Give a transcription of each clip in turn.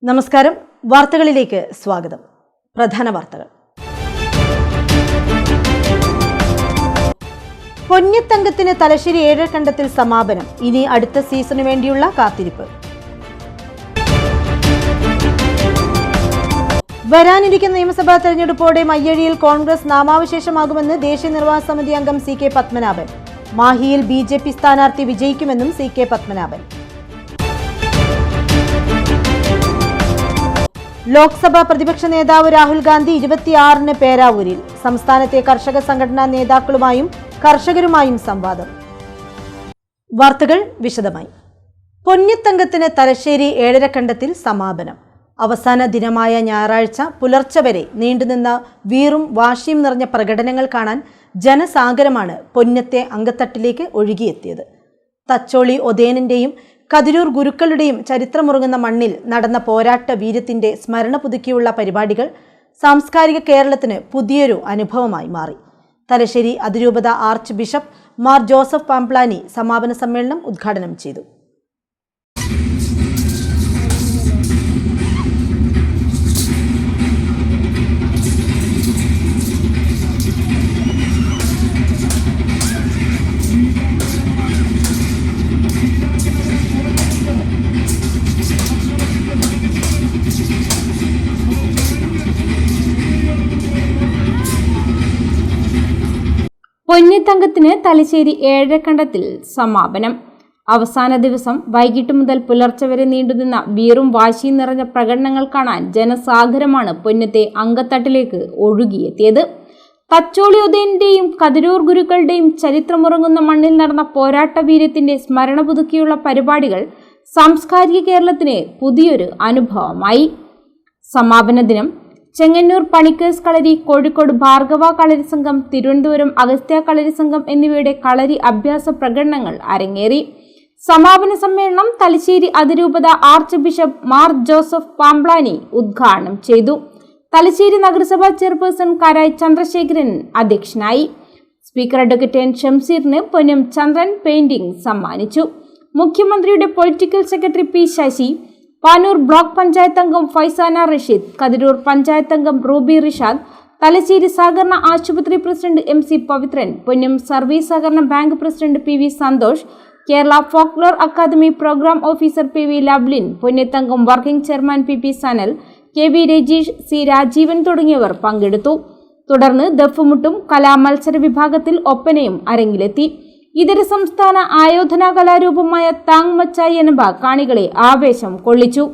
നമസ്കാരം. വാർത്തകളിലേക്ക് സ്വാഗതം. പ്രധാന വാർത്തകൾ. പൊന്നിത്തങ്കത്തിന് തലശ്ശേരി ഏഴരക്കണ്ടത്തിൽ സമാപനം. ഇനി അടുത്ത സീസണിന് വേണ്ടിയുള്ള കാത്തിരിപ്പ്. വരാനിരിക്കുന്ന നിയമസഭാ തെരഞ്ഞെടുപ്പോടെ മയ്യഴിയിൽ കോൺഗ്രസ് നാമാവശേഷമാകുമെന്ന് ദേശീയ നിർവാഹക സമിതി അംഗം CK പത്മനാഭൻ. മാഹിയിൽ BJP സ്ഥാനാർത്ഥി വിജയിക്കുമെന്നും CK പത്മനാഭൻ. ലോക്സഭാ പ്രതിപക്ഷ നേതാവ് രാഹുൽ ഗാന്ധി 26-ന് പേരാവൂരിൽ. സംസ്ഥാനത്തെ കർഷക സംഘടനാ നേതാക്കളുമായും കർഷകരുമായും സംവാദം. വാർത്തകൾ വിശദമായി. പൊന്നിത്തങ്കത്തിന് തലശ്ശേരി ഏഴരക്കണ്ടത്തിൽ സമാപനം. അവസാന ദിനമായ ഞായറാഴ്ച പുലർച്ചെ വരെ നീണ്ടുനിന്ന വീറും വാശിയും നിറഞ്ഞ പ്രകടനങ്ങൾ കാണാൻ ജനസാഗരമാണ് പൊന്നത്തെ അങ്കത്തട്ടിലേക്ക് ഒഴുകിയെത്തിയത്. തച്ചോളി ഒതേനന്റെയും കതിരൂർ ഗുരുക്കളുടെയും ചരിത്രമുറങ്ങുന്ന മണ്ണിൽ നടന്ന പോരാട്ട വീര്യത്തിന്റെ സ്മരണ പുതുക്കിയുള്ള പരിപാടികൾ സാംസ്കാരിക കേരളത്തിന് പുതിയൊരു അനുഭവമായി മാറി. തലശ്ശേരി അതിരൂപത ആർച്ച് ബിഷപ്പ് മാർ ജോസഫ് പാംപ്ലാനി സമാപന സമ്മേളനം ഉദ്ഘാടനം ചെയ്തു. പൊന്നിത്തങ്കത്തിന് തലശ്ശേരി ഏഴരക്കണ്ടത്തിൽ സമാപനം. അവസാന ദിവസം വൈകിട്ട് മുതൽ പുലർച്ചെ വരെ നീണ്ടുനിന്ന വീറും വാശിയും നിറഞ്ഞ പ്രകടനങ്ങൾ കാണാൻ ജനസാഗരമാണ് പൊന്നത്തെ അങ്കത്തട്ടിലേക്ക് ഒഴുകിയെത്തിയത്. തച്ചോളി ഉദയന്റെയും കതിരൂർ ഗുരുക്കളുടെയും ചരിത്രമുറങ്ങുന്ന മണ്ണിൽ നടന്ന പോരാട്ട വീര്യത്തിന്റെ സ്മരണ പുതുക്കിയുള്ള പരിപാടികൾ സാംസ്കാരിക കേരളത്തിന് പുതിയൊരു അനുഭവമായി. സമാപന ദിനം ചെങ്ങന്നൂർ പണിക്കേഴ്സ് കളരി, കോഴിക്കോട് ഭാർഗവ കളരി സംഘം, തിരുവനന്തപുരം അഗസ്ത്യ കളരി സംഘം എന്നിവയുടെ കളരി അഭ്യാസ പ്രകടനങ്ങൾ അരങ്ങേറി. സമാപന സമ്മേളനം തലശ്ശേരി അതിരൂപത ആർച്ച് ബിഷപ്പ് മാർ ജോസഫ് പാംപ്ലാനി ഉദ്ഘാടനം ചെയ്തു. തലശ്ശേരി നഗരസഭാ ചെയർപേഴ്സൺ കാരായി ചന്ദ്രശേഖരൻ അധ്യക്ഷനായി. Speaker advocate N. ഷംസീറിന് പൊന്നം ചന്ദ്രൻ പെയിന്റിംഗ് സമ്മാനിച്ചു. മുഖ്യമന്ത്രിയുടെ political secretary P. Sasi, Panoor block panchayat അംഗം ഫൈസാന റഷീദ്, കതിരൂർ പഞ്ചായത്ത് അംഗം റൂബി റിഷാദ്, തലശ്ശേരി സഹകരണ ആശുപത്രി president MC Pavithran, Ponnam service സഹകരണ bank president PV Santhosh, Kerala folklore academy programme officer PV Lovlin, Ponnathankam working chairman PP Sanal, KV Rajeesh, C. Rajeevan തുടങ്ങിയവർ പങ്കെടുത്തു. തുടർന്ന് ദഫ്മുട്ടും കലാമത്സര വിഭാഗത്തിൽ ഒപ്പനയും അരങ്ങിലെത്തി. ഇതര സംസ്ഥാന ആയോധന കലാരൂപമായ താങ് മച്ചായി എനബ കാണികളെ ആവേശം കൊള്ളിച്ചു.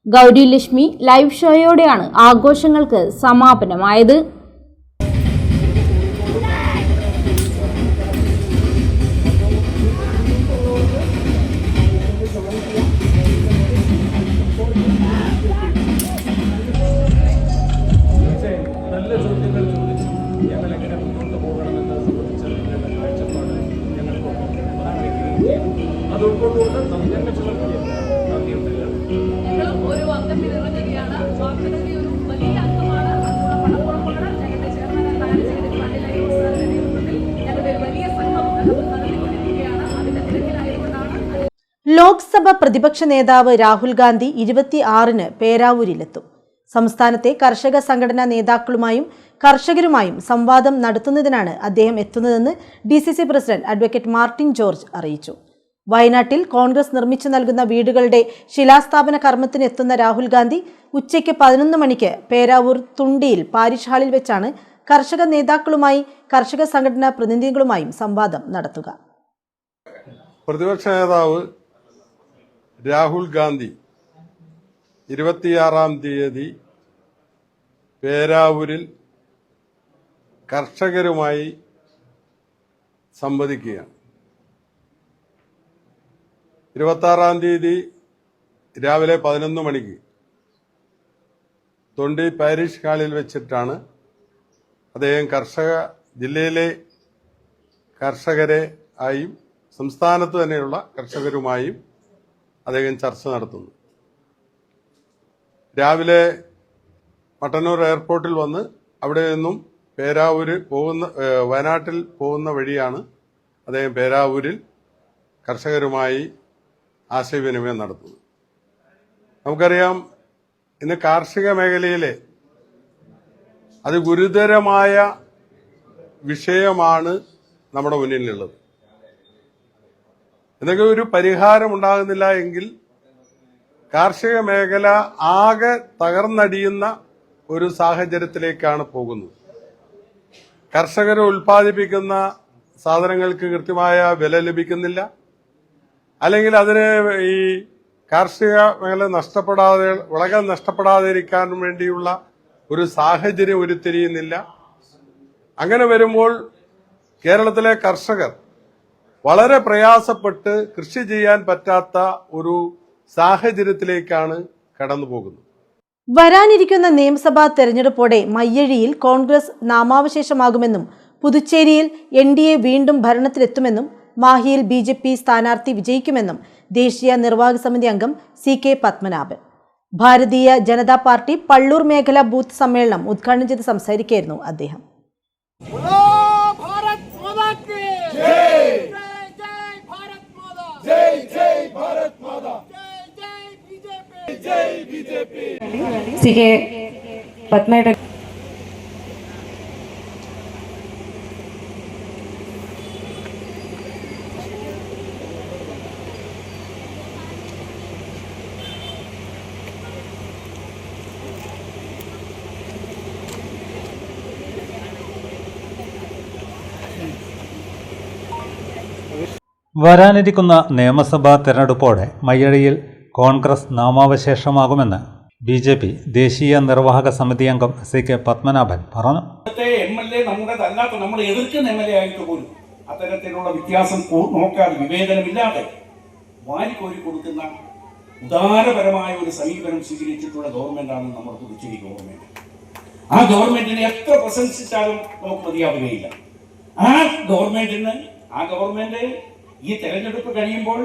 ഗൗരി ലക്ഷ്മി ലൈവ് ഷോയോടെയാണ് ആഘോഷങ്ങൾക്ക് സമാപനമായത്. ലോക്സഭ പ്രതിപക്ഷ നേതാവ് രാഹുൽ ഗാന്ധി 26-ന് പേരാവൂരിലെത്തും. സംസ്ഥാനത്തെ കർഷക സംഘടനാ നേതാക്കളുമായും കർഷകരുമായും സംവാദം നടത്തുന്നതിനാണ് അദ്ദേഹം എത്തുന്നതെന്ന് DCC president advocate Martin George അറിയിച്ചു. വയനാട്ടിൽ കോൺഗ്രസ് നിർമ്മിച്ചു നൽകുന്ന വീടുകളുടെ ശിലാസ്ഥാപന കർമ്മത്തിന് എത്തുന്ന രാഹുൽ ഗാന്ധി ഉച്ചയ്ക്ക് 11 മണിക്ക് പേരാവൂർ തുണ്ടിയിൽ പാരിഷ് ഹാളിൽ വെച്ചാണ് കർഷക നേതാക്കളുമായി കർഷക സംഘടനാ പ്രതിനിധികളുമായും സംവാദം നടത്തുക. പ്രതിപക്ഷ നേതാവ് രാഹുൽ ഗാന്ധി 26-ാം തീയതി പേരാവൂരിൽ കർഷകരുമായി സംവദിക്കുകയാണ്. 26-ാം തീയതി രാവിലെ 11 മണിക്ക് തൊണ്ടി പാരിഷ് ഹാളിൽ വെച്ചിട്ടാണ് അദ്ദേഹം ജില്ലയിലെ കർഷകരെ ആയും സംസ്ഥാനത്ത് തന്നെയുള്ള കർഷകരുമായും അദ്ദേഹം ചർച്ച നടത്തുന്നു. രാവിലെ മട്ടന്നൂർ എയർപോർട്ടിൽ വന്ന് അവിടെ നിന്നും വയനാട്ടിൽ പോകുന്ന വഴിയാണ് അദ്ദേഹം പേരാവൂരിൽ കർഷകരുമായി ആശയവിനിമയം നടത്തുന്നത്. നമുക്കറിയാം, ഇന്ന് കാർഷിക മേഖലയിലെ അതിഗുരുതരമായ വിഷയമാണ് നമ്മുടെ മുന്നിലുള്ളത്. ഇതൊക്കെ ഒരു പരിഹാരം ഉണ്ടാകുന്നില്ല എങ്കിൽ കാർഷിക മേഖല ആകെ തകർന്നടിയുന്ന ഒരു സാഹചര്യത്തിലേക്കാണ് പോകുന്നത്. കർഷകർ ഉൽപ്പാദിപ്പിക്കുന്ന സാധനങ്ങൾക്ക് കൃത്യമായ വില ലഭിക്കുന്നില്ല, അല്ലെങ്കിൽ അതിന് ഈ കാർഷിക മേഖല വിളകൾ നഷ്ടപ്പെടാതിരിക്കാൻ വേണ്ടിയുള്ള ഒരു സാഹചര്യം ഉരുത്തിരിയുന്നില്ല. അങ്ങനെ വരുമ്പോൾ കേരളത്തിലെ കർഷകർ വളരെ പ്രയാസപ്പെട്ട് കൃഷി ചെയ്യാൻ പറ്റാത്ത ഒരു സാഹചര്യത്തിലേക്കാണ് കടന്നു പോകുന്നത്. വരാനിരിക്കുന്ന നിയമസഭാ തെരഞ്ഞെടുപ്പോടെ മയ്യഴിയിൽ കോൺഗ്രസ് നാമാവശേഷമാകുമെന്നും പുതുച്ചേരിയിൽ NDA വീണ്ടും ഭരണത്തിലെത്തുമെന്നും മാഹിയിൽ BJP സ്ഥാനാർത്ഥി വിജയിക്കുമെന്നും ദേശീയ നിർവാഹക സമിതി അംഗം CK പത്മനാഭൻ ഭാരതീയ ജനതാ പാർട്ടി പള്ളൂർ മേഖലാ ബൂത്ത് സമ്മേളനം ഉദ്ഘാടനം ചെയ്ത് സംസാരിക്കുകയായിരുന്നു അദ്ദേഹം. CK പത്മയുടെ വരാനിരിക്കുന്ന നിയമസഭാ തെരഞ്ഞെടുപ്പോടെ മയ്യഴിയിൽ കോൺഗ്രസ് നാമാവശേഷമാകുമെന്ന് BJP ദേശീയ നിർവാഹക സമിതി അംഗം CK പത്മനാഭൻ പറഞ്ഞു. MLA നമ്മുടേതല്ലാത്ത നമ്മൾ എതിർക്കുന്ന MLA ആയിട്ട് പോലും അത്തരത്തിലുള്ള വ്യത്യാസം നോക്കാതെ വിവേചനമില്ലാതെ വാരിക്കോരി കൊടുക്കുന്ന ഉദാരപരമായ ഒരു സമീപനം സ്വീകരിച്ചിട്ടുള്ള ഗവൺമെന്റാണ് നമ്മുടെ പുതുച്ചേരി ഗവൺമെന്റ്. ആ ഗവൺമെന്റിനെ എത്ര പ്രശംസിച്ചാലും നമുക്ക് മതിയാവുകയില്ല. ആ ഗവൺമെന്റ് ഈ തെരഞ്ഞെടുപ്പ് കഴിയുമ്പോൾ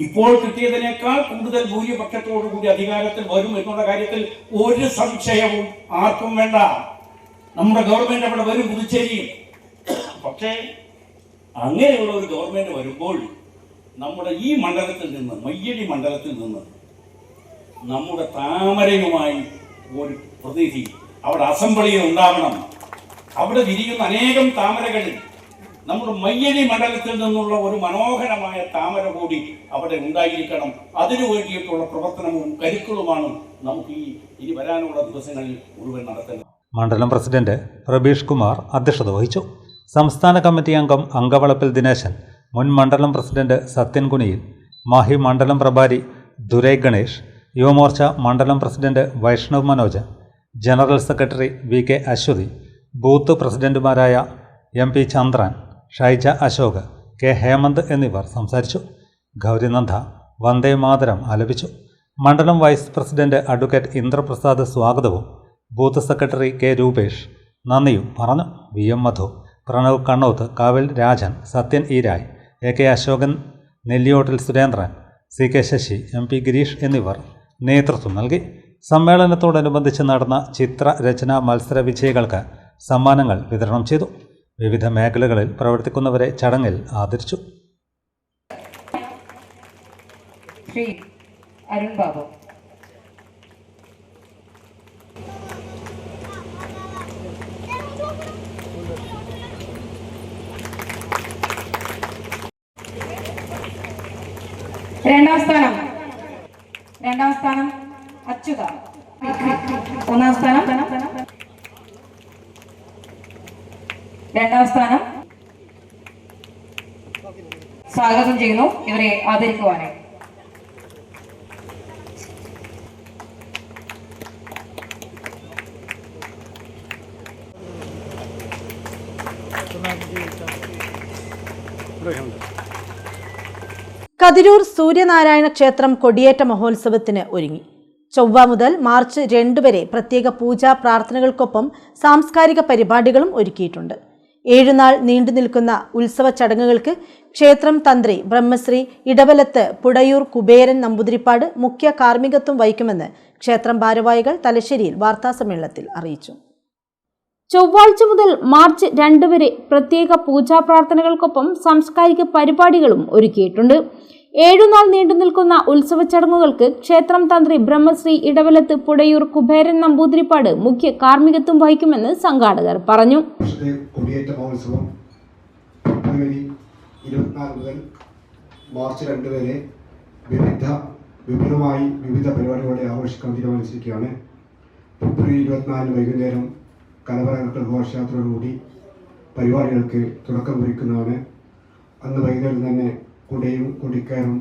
ഇപ്പോൾ കിട്ടിയതിനേക്കാൾ കൂടുതൽ ഭൂരിപക്ഷത്തോടുകൂടി അധികാരത്തിൽ വരും എന്നുള്ള കാര്യത്തിൽ ഒരു സംശയവും ആർക്കും വേണ്ട. നമ്മുടെ ഗവൺമെന്റ് അവിടെ വരും പുതുച്ചേരിയിൽ. പക്ഷേ അങ്ങനെയുള്ള ഒരു ഗവൺമെന്റ് വരുമ്പോൾ നമ്മുടെ ഈ മണ്ഡലത്തിൽ നിന്ന്, മയ്യഴി മണ്ഡലത്തിൽ നിന്ന് നമ്മുടെ താമരയുമായി ഒരു പ്രതിനിധി അവിടെ അസംബ്ലിയിൽ ഉണ്ടാവണം. അവിടെ വിരിയുന്ന അനേകം താമരകളിൽ നമ്മുടെ മയ്യഴി മണ്ഡലത്തിൽ നിന്നുള്ള ഒരു മനോഹരമായ താമര കൂടി അവിടെ ഉണ്ടായിരിക്കണം. അതിനു വേണ്ടിയിട്ടുള്ള പ്രവർത്തനവും കരുക്കളുമാണ് നമുക്ക് ഇനി വരാനുള്ള ദിവസങ്ങളിൽ മുഴുവൻ നടത്തേണ്ടത്. മണ്ഡലം പ്രസിഡന്റ് പ്രബീഷ് കുമാർ അധ്യക്ഷത വഹിച്ചു. സംസ്ഥാന കമ്മിറ്റി അംഗം അങ്കവളപ്പിൽ ദിനേശൻ, മുൻ മണ്ഡലം പ്രസിഡന്റ് സത്യൻ കുനിയിൽ, മാഹി മണ്ഡലം പ്രഭാരി ദുരൈ ഗണേഷ്, യുവമോർച്ച മണ്ഡലം president Vaishnav Manoj, general secretary VK Aswathy, booth പ്രസിഡന്റുമാരായ MP ചന്ദ്രൻ, ഷൈജ അശോക്, K ഹേമന്ത് എന്നിവർ സംസാരിച്ചു. ഗൗരിനന്ദ വന്ദേ മാതരം ആലപിച്ചു. മണ്ഡലം വൈസ് പ്രസിഡന്റ് അഡ്വക്കേറ്റ് ഇന്ദ്രപ്രസാദ് സ്വാഗതവും ബൂത്ത് സെക്രട്ടറി K രൂപേഷ് നന്ദിയും പറഞ്ഞു. VM മധു, പ്രണവ് കണ്ണോത്ത്, കാവിൽ Rajan, Sathyan ഈരായ്, AK Ashokan, നെല്ലിയോട്ടിൽ Surendran, CK Sasi, MP Girish എന്നിവർ നേതൃത്വം നൽകി. സമ്മേളനത്തോടനുബന്ധിച്ച് നടന്ന ചിത്രരചനാ മത്സര വിജയികൾക്ക് സമ്മാനങ്ങൾ വിതരണം ചെയ്തു. വിവിധ മേഖലകളിൽ പ്രവർത്തിക്കുന്നവരെ ചടങ്ങിൽ ആദരിച്ചു. ശ്രീ അരുൺ ബാബു. രണ്ടാം സ്ഥാനം അച്യുത. ഒന്നാം സ്ഥാനം രണ്ടാം സ്ഥാനം സ്വാഗതം ചെയ്യുന്നു ഇവരെ ആദരിക്കുവാനായി. കതിരൂർ സൂര്യനാരായണ ക്ഷേത്രം കൊടിയേറ്റ മഹോത്സവത്തിന് ഒരുങ്ങി. ചൊവ്വ മുതൽ മാർച്ച് 2 വരെ പ്രത്യേക പൂജാ പ്രാർത്ഥനകൾക്കൊപ്പം സാംസ്കാരിക പരിപാടികളും ഒരുക്കിയിട്ടുണ്ട്. 7 നാൾ നീണ്ടു നിൽക്കുന്ന ഉത്സവ ചടങ്ങുകൾക്ക് ക്ഷേത്രം തന്ത്രി ബ്രഹ്മശ്രീ ഇടവലത്ത് പുടയൂർ കുബേരൻ നമ്പൂതിരിപ്പാട് മുഖ്യ കാർമ്മികത്വം വഹിക്കുമെന്ന് ക്ഷേത്രം ഭാരവാഹികൾ തലശ്ശേരിയിൽ വാർത്താസമ്മേളനത്തിൽ അറിയിച്ചു. ചൊവ്വാഴ്ച മുതൽ മാർച്ച് 2 വരെ പ്രത്യേക പൂജാ പ്രാർത്ഥനകൾക്കൊപ്പം സാംസ്കാരിക പരിപാടികളും ഒരുക്കിയിട്ടുണ്ട്. 7 നാൾ നീണ്ടു നിൽക്കുന്ന ഉത്സവ ചടങ്ങുകൾക്ക് ക്ഷേത്രം തന്ത്രി ബ്രഹ്മശ്രീ ഇടവലത്ത് പുടയൂർ കുബേരൻ നമ്പൂതിരിപ്പാട് മുഖ്യ കാർമ്മികത്വം വഹിക്കുമെന്ന് സംഘാടകർ പറഞ്ഞു. കൊടിയേറ്റ മഹോത്സവം ഫെബ്രുവരി 24 മുതൽ മാർച്ച് 2 വരെ വിപുലമായി വിവിധ പരിപാടികളോടെ ആഘോഷിക്കാൻ തീരുമാനിച്ചിരിക്കുകയാണ്. ഫെബ്രുവരി 24 വൈകുന്നേരം കലവറ ഘോഷയാത്രയോടുകൂടി പരിപാടികൾക്ക് തുടക്കം കുറിക്കുന്നതാണ്. അന്ന് വൈകുന്നേരം തന്നെ കുടയും കൊടിക്കയറും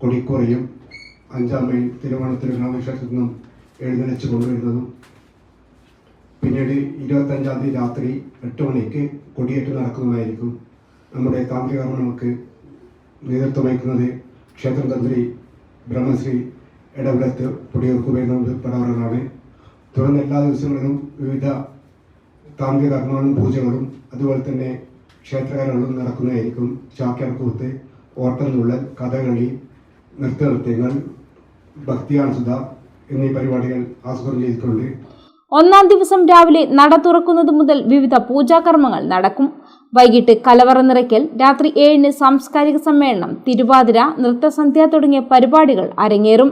കൊടിക്കുറയും 5-ാം മൈൽ തിരുവോണത്തിന് ഗ്രാമക്ഷേത്രത്തിൽ നിന്നും എഴുന്നള്ളിച്ച് കൊണ്ടുവരുന്നതും പിന്നീട് 25-ാം തീയതി രാത്രി 8 മണിക്ക് കൊടിയേറ്റ് നടക്കുന്നതായിരിക്കും. നമ്മുടെ താന്ത്രിക കർമ്മങ്ങൾക്ക് നേതൃത്വം വഹിക്കുന്നത് ക്ഷേത്രം തന്ത്രി ബ്രഹ്മശ്രീ ഇടവലത്ത് പുടയൂർ കുബേരൻ നമ്പൂതിരിപ്പാട്. തുടർന്ന് എല്ലാ ദിവസങ്ങളിലും വിവിധ താന്ത്രിക കർമ്മങ്ങളും പൂജകളും അതുപോലെ തന്നെ ക്ഷേത്രകലകളും നടക്കുന്നതായിരിക്കും. ചാക്യാർകൂത്ത്, ഓട്ടംതുള്ളൽ, കഥകളി, നൃത്തനൃത്യങ്ങൾ, ഭക്തിയാൻസുത എന്നീ പരിപാടികൾ ആസൂത്രണം ചെയ്തിട്ടുണ്ട്. 1-ാം ദിവസം രാവിലെ നട തുറക്കുന്നത് മുതൽ വിവിധ പൂജാകർമ്മങ്ങൾ നടക്കും. വൈകിട്ട് കലവറ നിറയ്ക്കൽ, രാത്രി 7-ന് സാംസ്കാരിക സമ്മേളനം, തിരുവാതിര, നൃത്തസന്ധ്യ തുടങ്ങിയ പരിപാടികൾ അരങ്ങേറും.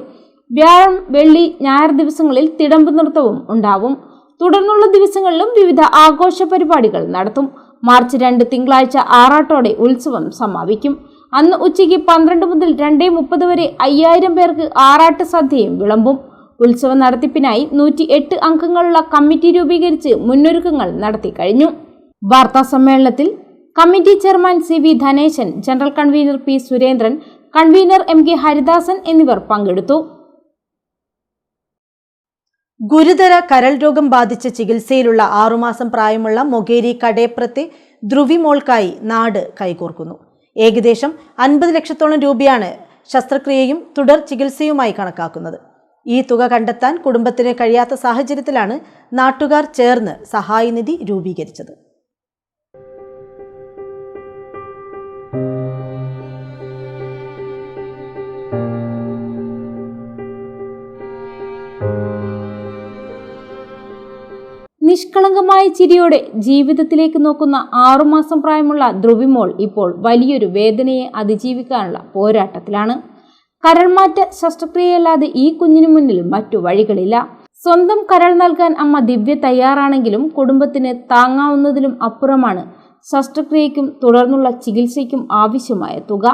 വ്യാഴം, വെള്ളി, ഞായർ ദിവസങ്ങളിൽ തിടമ്പ് നൃത്തവും ഉണ്ടാവും. തുടർന്നുള്ള ദിവസങ്ങളിലും വിവിധ ആഘോഷ പരിപാടികൾ നടത്തും. മാർച്ച് 2 തിങ്കളാഴ്ച ആറാട്ടോടെ ഉത്സവം സമാപിക്കും. അന്ന് ഉച്ചയ്ക്ക് 12 മുതൽ 2:30 വരെ 5000 പേർക്ക് ആറാട്ട് സദ്യയും വിളമ്പും. ഉത്സവ നടത്തിപ്പിനായി 108 അംഗങ്ങളുള്ള കമ്മിറ്റി രൂപീകരിച്ച് മുന്നൊരുക്കങ്ങൾ നടത്തി കഴിഞ്ഞു. വാർത്താ സമ്മേളനത്തിൽ committee chairman CV Dhaneshan, general convener P Surendran, convener MK Haridasan എന്നിവർ പങ്കെടുത്തു. ഗുരുതര കരൾ രോഗം ബാധിച്ച് ചികിത്സയിലുള്ള 6 മാസം പ്രായമുള്ള മൊകേരി കടേപ്രത്തെ ധ്രുവിമോൾക്കായി നാട് കൈകോർക്കുന്നു. ഏകദേശം 50 ലക്ഷത്തോളം രൂപയാണ് ശസ്ത്രക്രിയയും തുടർ ചികിത്സയുമായി കണക്കാക്കുന്നത്. ഈ തുക കണ്ടെത്താൻ കുടുംബത്തിന് കഴിയാത്ത സാഹചര്യത്തിലാണ് നാട്ടുകാർ ചേർന്ന് സഹായനിധി രൂപീകരിച്ചത്. നിഷ്കളങ്കമായ ചിരിയോടെ ജീവിതത്തിലേക്ക് നോക്കുന്ന 6 മാസം പ്രായമുള്ള ധ്രുവിമോൾ ഇപ്പോൾ വലിയൊരു വേദനയെ അതിജീവിക്കാനുള്ള പോരാട്ടത്തിലാണ്. കരൾമാറ്റ ശസ്ത്രക്രിയയല്ലാതെ ഈ കുഞ്ഞിനു മുന്നിൽ മറ്റു വഴികളില്ല. സ്വന്തം കരൾ നൽകാൻ അമ്മ ദിവ്യ തയ്യാറാണെങ്കിലും കുടുംബത്തിന് താങ്ങാവുന്നതിലും അപ്പുറമാണ് ശസ്ത്രക്രിയയ്ക്കും തുടർന്നുള്ള ചികിത്സയ്ക്കും ആവശ്യമായ തുക.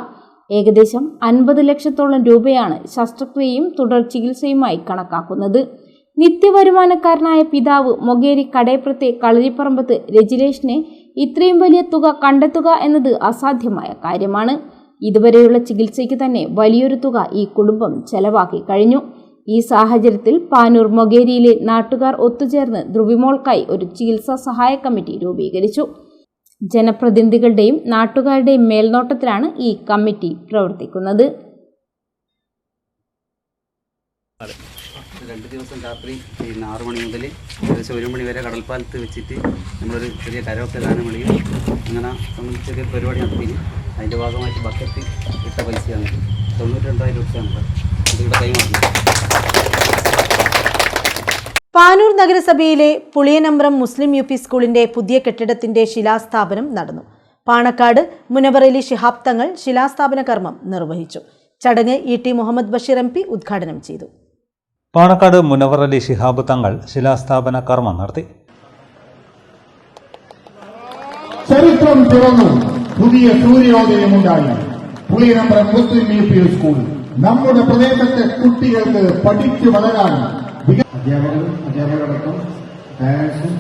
ഏകദേശം 50 ലക്ഷത്തോളം രൂപയാണ് ശസ്ത്രക്രിയയും തുടർ ചികിത്സയുമായി കണക്കാക്കുന്നത്. നിത്യവരുമാനക്കാരനായ പിതാവ് മൊകേരി കടേപ്രത്തെ കളരിപ്പറമ്പത്ത് രജിലേഷിനെ ഇത്രയും വലിയ തുക കണ്ടെത്തുക എന്നത് അസാധ്യമായ കാര്യമാണ്. ഇതുവരെയുള്ള ചികിത്സയ്ക്ക് തന്നെ വലിയൊരു തുക ഈ കുടുംബം ചെലവാക്കി കഴിഞ്ഞു. ഈ സാഹചര്യത്തിൽ പാനൂർ മൊകേരിയിലെ നാട്ടുകാർ ഒത്തുചേർന്ന് ധ്രുവിമോൾക്കായി ഒരു ചികിത്സാ സഹായ കമ്മിറ്റി രൂപീകരിച്ചു. ജനപ്രതിനിധികളുടെയും നാട്ടുകാരുടെയും മേൽനോട്ടത്തിലാണ് ഈ കമ്മിറ്റി പ്രവർത്തിക്കുന്നത്. 2 ദിവസം രാത്രി 6 മണി മുതൽ ഏകദേശം 1 മണി വരെ കടൽപ്പാലത്ത് വെച്ചിട്ട് നമ്മളൊരു ചെറിയ കരോക്കെ ഗാനം വിളിയും അങ്ങനെ ചെറിയ പരിപാടി നടത്തി. അതിൻ്റെ ഭാഗമായിട്ട് ബക്കറ്റ് ഇട്ട പൈസയാണ് 92,000 രൂപയാണ് ഇതിവിടെ കൈമാറുന്നത്. പാനൂർ നഗരസഭയിലെ പുളിയനമ്പ്രം മുസ്ലിം UP സ്കൂളിന്റെ പുതിയ കെട്ടിടത്തിന്റെ ശിലാസ്ഥാപനം നടന്നു. പാണക്കാട് മുനവർ അലി ശിഹാബ് തങ്ങൾ ശിലാസ്ഥാപന കർമ്മം നിർവഹിച്ചു. ചടങ്ങ് ET മുഹമ്മദ് ബഷീർ MP ഉദ്ഘാടനം ചെയ്തു. പാണക്കാട് മുനവർ അലി ശിഹാബ് തങ്ങൾ ശിലാസ്ഥാപന കർമ്മം നടത്തി. ചരിത്രം തുറന്നു, പുതിയ സൂര്യോദയമുണ്ടായി. പുളിയനമ്പ്രം മുസ്ലിം UP സ്കൂൾ നമ്മുടെ പ്രദേശത്തെ കുട്ടികൾക്ക് പഠിച്ചു വളരാൻ അധ്യാപകരടക്കം പാരൻസും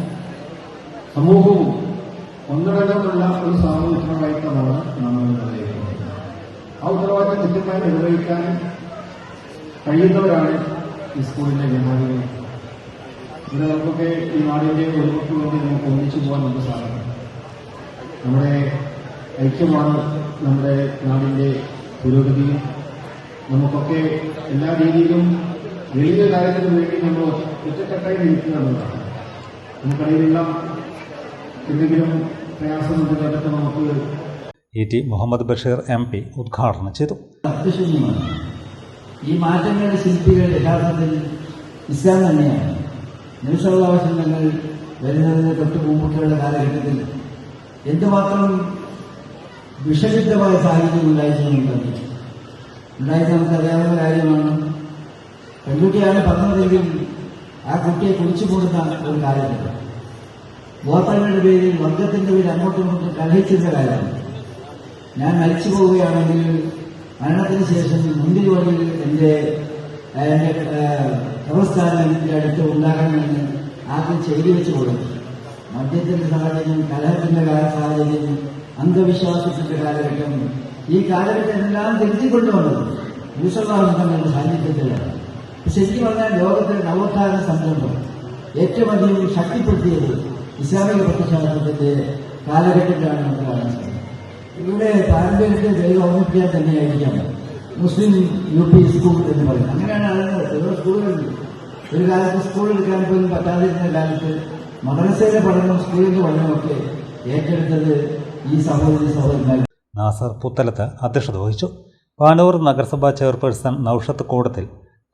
സമൂഹവും ഒന്നിടമുള്ള ഒരു സാമൂഹികമായിട്ടാണ് നമ്മൾ നിർവഹിക്കുന്നത്. ആ ഉത്തരവാദിത്തം കൃത്യമായി നിർവഹിക്കാൻ കഴിയുന്നവരാണ് ഈ സ്കൂളിന്റെ വിദ്യാർത്ഥികൾ. ഇവിടെ നമുക്കൊക്കെ ഈ നാടിന്റെ ഒരുമയ്ക്ക് വേണ്ടി നമുക്ക് ഒന്നിച്ചു പോകാൻ നമുക്ക് സാധിക്കും. നമ്മുടെ ഐക്യമാണ് നമ്മുടെ നാടിന്റെ പുരോഗതിയും. നമുക്കൊക്കെ എല്ലാ രീതിയിലും വലിയ കാര്യത്തിന് വേണ്ടി നമ്മൾ ഒറ്റക്കെട്ടായി നിൽക്കുക എന്നതാണ്. നമുക്കറിയില്ല എന്തെങ്കിലും പ്രയാസമുണ്ടെന്നതൊക്കെ നമുക്ക് ET മുഹമ്മദ് ബഷീർ MP ഉദ്ഘാടനം ചെയ്തു. ഈ മാറ്റങ്ങളുടെ ശില്പികൾ യഥാർത്ഥത്തിൽ ഇസ്ലാം തന്നെയാണ്. നബി സല്ലല്ലാഹു അലൈഹി വസല്ലം തങ്ങൾ വരുന്നതിന് തൊട്ട് മുമ്പൊക്കെയുള്ള കാലഘട്ടത്തിൽ എന്തുമാത്രം വിഷലിപ്തമായ സാഹചര്യം ഉണ്ടായിരുന്നുണ്ടെങ്കിൽ ഉണ്ടായത് നമുക്കറിയാവുന്ന കാര്യമാണ്. പെൺകുട്ടിയാണ് പറഞ്ഞതെങ്കിൽ ആ കുട്ടിയെ കുടിച്ചു കൊടുക്കുന്ന ഒരു കാര്യമുണ്ട്. ഗോത്രങ്ങളുടെ പേരിൽ വർഗത്തിന്റെ പേരിൽ അങ്ങോട്ടും ഇങ്ങോട്ടും കലഹിച്ചിരുന്ന കാര്യമാണ്. ഞാൻ മരിച്ചു പോവുകയാണെങ്കിൽ മരണത്തിന് ശേഷം മുന്തിരി വഴിയിൽ എൻ്റെ കബർസ്ഥാനം എൻ്റെ അടുത്ത് ഉണ്ടാകണമെന്ന് ആദ്യം ചെയ്തു വെച്ചു കൊടുത്തു. മദ്യത്തിന്റെ സാഹചര്യം, കലഹത്തിന്റെ സാഹചര്യം, അന്ധവിശ്വാസത്തിന്റെ കാലഘട്ടം, ഈ കാലഘട്ടമെല്ലാം തിരിച്ചുകൊണ്ടുവന്നത് ഭൂഷണങ്ങളുടെ സാന്നിധ്യത്തിലാണ്. ശരിക്കും പറഞ്ഞാൽ ലോകത്തിലെ നവോത്ഥാന സംരംഭം ഏറ്റവും അധികം ശക്തിപ്പെടുത്തിയത് ഇസ്ലാമിക പ്രത്യശാസ്ത്രത്തിന്റെ കാലഘട്ടത്തിലാണ് നമുക്ക് കാണാൻ സാധിക്കുന്നത്. ഇവിടെ പാരമ്പര്യത്തെ ദൈവം ഓർമ്മിപ്പിക്കാൻ തന്നെയായിരിക്കാം മുസ്ലിം UP സ്കൂൾ എന്ന് പറയുന്നത്. അങ്ങനെയാണ് അറിയുന്നത്. ഓരോ സ്കൂളുകളിൽ ഒരു കാലത്ത് സ്കൂൾ എടുക്കാൻ പോലും പറ്റാതിരുന്ന കാലത്ത് മദ്രസയിലെ പഠനവും സ്കൂളിന്റെ പഠനമൊക്കെ ഏറ്റെടുത്തത് ഈ സഹോദരന്മാർ. നാസർ പുത്തലത്ത് അധ്യക്ഷത വഹിച്ചു. പാനൂർ നഗരസഭാ ചെയർപേഴ്സൺ നൌഷത്ത് കൂടത്തിൽ,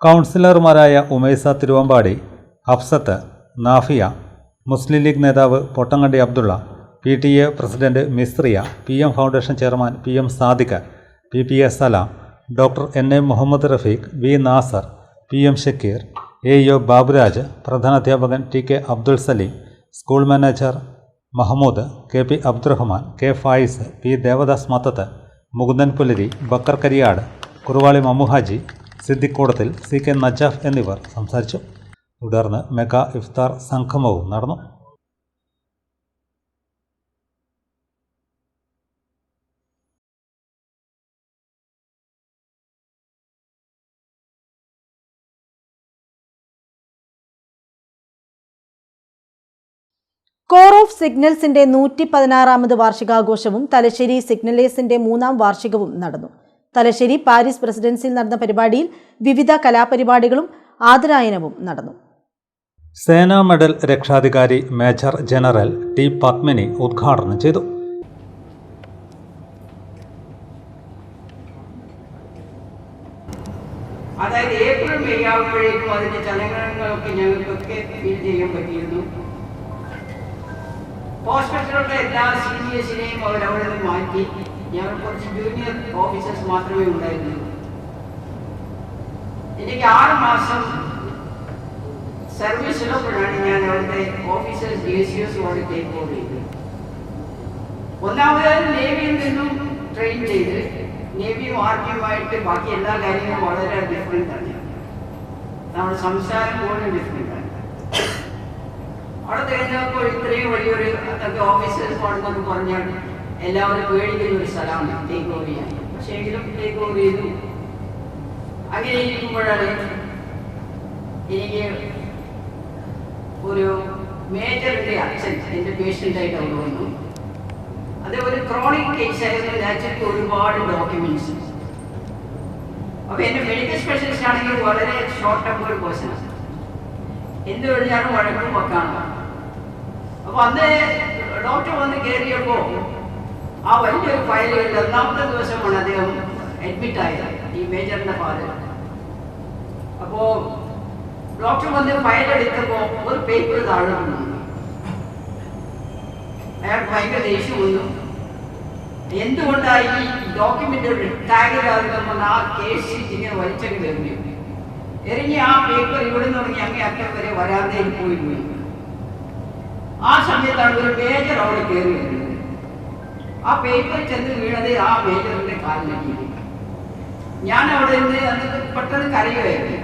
കൗൺസിലർമാരായ ഉമൈസ തിരുവമ്പാടി, ഹഫ്സത്ത്, നാഫിയ, മുസ്ലിം ലീഗ് നേതാവ് Pottankandi Abdulla, PTA president Misriya, PM foundation chairman PM Sadiq, PPA Salam, doctor NA Muhammad Rafeeq, V Nasar, PM Shakkeer, AO Baburaj, പ്രധാനാധ്യാപകൻ TK Abdul Saleem, school manager Mahammood, KP Abdurahman, K Faiz, P Devadas Mathath, Mukundan Pulari, Bakker Kariyad, കുറുവാളി Mammu Haji, സിദ്ദിഖൂടത്തിൽ, CK Najaf എന്നിവർ സംസാരിച്ചു. തുടർന്ന് മെഗാ ഇഫ്താർ സംഗമവും നടന്നു. കോർ ഓഫ് സിഗ്നൽസിന്റെ 116ാമത് വാർഷികാഘോഷവും തലശ്ശേരി സിഗ്നലേഴ്സിന്റെ 3ാം വാർഷികവും നടന്നു. തലശ്ശേരി പാരീസ് പ്രസിഡൻസിയിൽ നടന്ന പരിപാടിയിൽ വിവിധ കലാപരിപാടികളും ആദരായനവും നടന്നു. സേനാ മെഡൽ രക്ഷാധികാരി മേജർ ജനറൽ T പത്മിനി ഉദ്ഘാടനം ചെയ്തു. അതായത് ഏപ്രിൽ മെയ് ആകുമ്പോഴേക്കും അതിന്റെ ചലനങ്ങളൊക്കെ ഞങ്ങൾക്കൊക്കെ ഫീൽ ചെയ്യാൻ പറ്റിയിരുന്നു. ഹോസ്പിറ്റലിലുള്ള എല്ലാ സീനിയേഴ്സിനെയും അവരവിടെ നിന്ന് മാറ്റി ഞങ്ങൾ കുറച്ച് ജൂനിയർ ഓഫീസേഴ്സ് മാത്രമേ ഉണ്ടായിരുന്നുള്ളൂ. എനിക്ക് 6 മാസം സർവീസിലപ്പോഴാണ് ഞാൻ അവിടുത്തെ ഓഫീസേഴ്സ് DCOs ടേക്ക് ഓവർ ചെയ്തത്. ഒന്നാമത് നേവിയിൽ നിന്നും ട്രെയിൻ ചെയ്ത് നേവിയും ആർമിയുമായിട്ട് ബാക്കി എല്ലാ കാര്യങ്ങളും വളരെ ഡിഫറെൻ്റ് ആണ്. നമ്മുടെ സംസാരം പോലും ഡിഫറെൻ്റ് ആണ്. അവിടെ കഴിഞ്ഞപ്പോൾ ഇത്രയും വലിയൊരു ഓഫീസേഴ്സ് ആണെന്നൊക്കെ പറഞ്ഞാൽ എല്ലാവരും പേടിക്കുന്ന ഒരു സ്ഥലമാണ് ടേക്ക് ഓവർ ചെയ്യാൻ. പക്ഷേ എങ്കിലും ടേക്ക് ഓവർ ചെയ്തു. അങ്ങനെ ഇരിക്കുമ്പോഴാണ് എനിക്ക് ഒരു മേജറിൻ്റെ അച്ഛൻ എൻ്റെ പേഷ്യൻ്റായിട്ട് അവിടെ വന്നു. അത് ഒരു ക്രോണിക് കേസായിരുന്നു. നാച്ചുറലി ഒരുപാട് ഡോക്യുമെന്റ്സ്. അപ്പോൾ എൻ്റെ മെഡിക്കൽ സ്പെഷ്യലിസ്റ്റ് ആണെങ്കിൽ വളരെ ഷോർട്ട് ടെമ്പർ പേഴ്സണാണ്. എന്ത് കഴിഞ്ഞാലും വഴക്കും വെക്കാണ്. അപ്പോൾ അന്ന് ഡോക്ടർ വന്ന് കയറിയപ്പോൾ ആ വലിയൊരു ഫയലുകളിൽ 1ാമത്തെ ദിവസമാണ് അദ്ദേഹം അഡ്മിറ്റ് ആയത്, ഈ മേജറിൻ്റെ ഫാദർ. അപ്പോൾ ഡോക്ടർ വന്ന് ഫയലെടുത്തപ്പോൾ ഒരു പേപ്പർ താഴെ വന്നു. അയാൾക്ക് ഭയങ്കര ദേഷ്യം വന്നു. എന്തുകൊണ്ടായി ഈ ഡോക്യുമെന്റ് ടാഗിലാകുന്ന ആ കേസ് ഷീറ്റ് ഇങ്ങനെ വലിച്ചെങ്കിൽ എറിഞ്ഞ് ആ പേപ്പർ ഇവിടെ നിന്ന് തുടങ്ങി അങ്ങേ അറ്റം വരെ വരാതെ പോയിരുന്നു. ആ സമയത്താണ് ഒരു മേജർ അവിടെ കയറി വരുന്നത്. ആ പേപ്പർ ചെന്ന് വീണത് ആ മേജറിന്റെ കാലിലേക്ക്. ഞാൻ അവിടെ നിന്ന് അന്ന് പെട്ടെന്ന് കരയുമായിരുന്നു.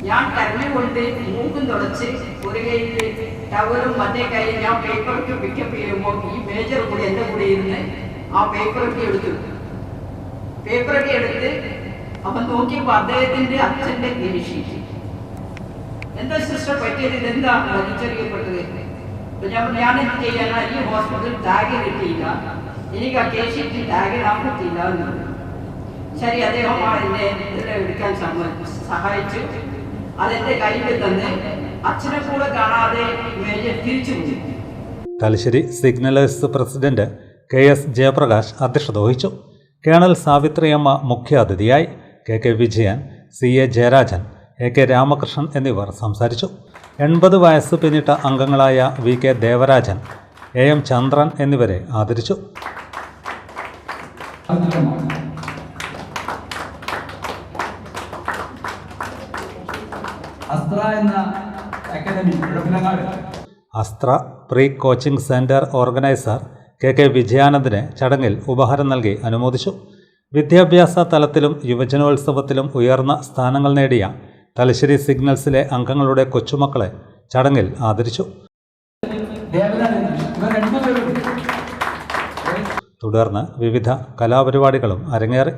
ഞാൻ കരഞ്ഞുകൊണ്ട് മൂക്കും തുടച്ച് ഒരു കയ്യിൽ ടവലും മറ്റേ കയ്യിൽ ഞാൻ പേപ്പറൊക്കെ പിക്കപ്പ് ചെയ്യുമ്പോൾ ഈ മേജർ കൂടി എൻ്റെ കൂടെ ഇരുന്ന് ആ പേപ്പറൊക്കെ എടുത്തു. പേപ്പറൊക്കെ എടുത്ത് അപ്പം നോക്കിയപ്പോൾ അദ്ദേഹത്തിൻ്റെ അച്ഛൻ്റെ ഷീറ്റ്. എന്താ സിസ്റ്റർ പറ്റിയത്? ഇതെന്താ വലിച്ചെറിയപ്പെട്ടത്? ഞാൻ എന്ത് ചെയ്യാനാ? ഈ ഹോസ്പിറ്റലിൽ ടാഗ് കിട്ടിയില്ല, എനിക്ക് ആ കേസ് ഷീറ്റിൽ ടാഗ് ഇടാൻ പറ്റില്ല എന്ന് പറഞ്ഞു. ശരി, അദ്ദേഹം എന്നെ ഇതിനെ എടുക്കാൻ സഹായിച്ചു. അതെന്റെ കയ്യിൽ തന്നെ അച്ഛനെ കൂടെ കാണാതെ മേജർ തിരിച്ചു പോയി. തലശ്ശേരി സിഗ്നലേഴ്സ് പ്രസിഡന്റ് KS ജയപ്രകാശ് അധ്യക്ഷത വഹിച്ചു. കേണൽ സാവിത്രിയമ്മ മുഖ്യാതിഥിയായി. KK Vijayan, CA Jayarajan, AK Ramakrishnan എന്നിവർ സംസാരിച്ചു. 80 വയസ്സ് പിന്നിട്ട അംഗങ്ങളായ VK ദേവരാജൻ, AM ചന്ദ്രൻ എന്നിവരെ ആദരിച്ചു. Astra pre coaching centre organiser K വിജയാനന്ദിനെ ചടങ്ങിൽ ഉപഹാരം നൽകി അനുമോദിച്ചു. വിദ്യാഭ്യാസ തലത്തിലും യുവജനോത്സവത്തിലും ഉയർന്ന സ്ഥാനങ്ങൾ നേടിയ തലശ്ശേരി സിഗ്നൽസിലെ അംഗങ്ങളുടെ കൊച്ചുമക്കളെ ചടങ്ങിൽ ആദരിച്ചു. തുടർന്ന് വിവിധ കലാപരിപാടികളും അരങ്ങേറി.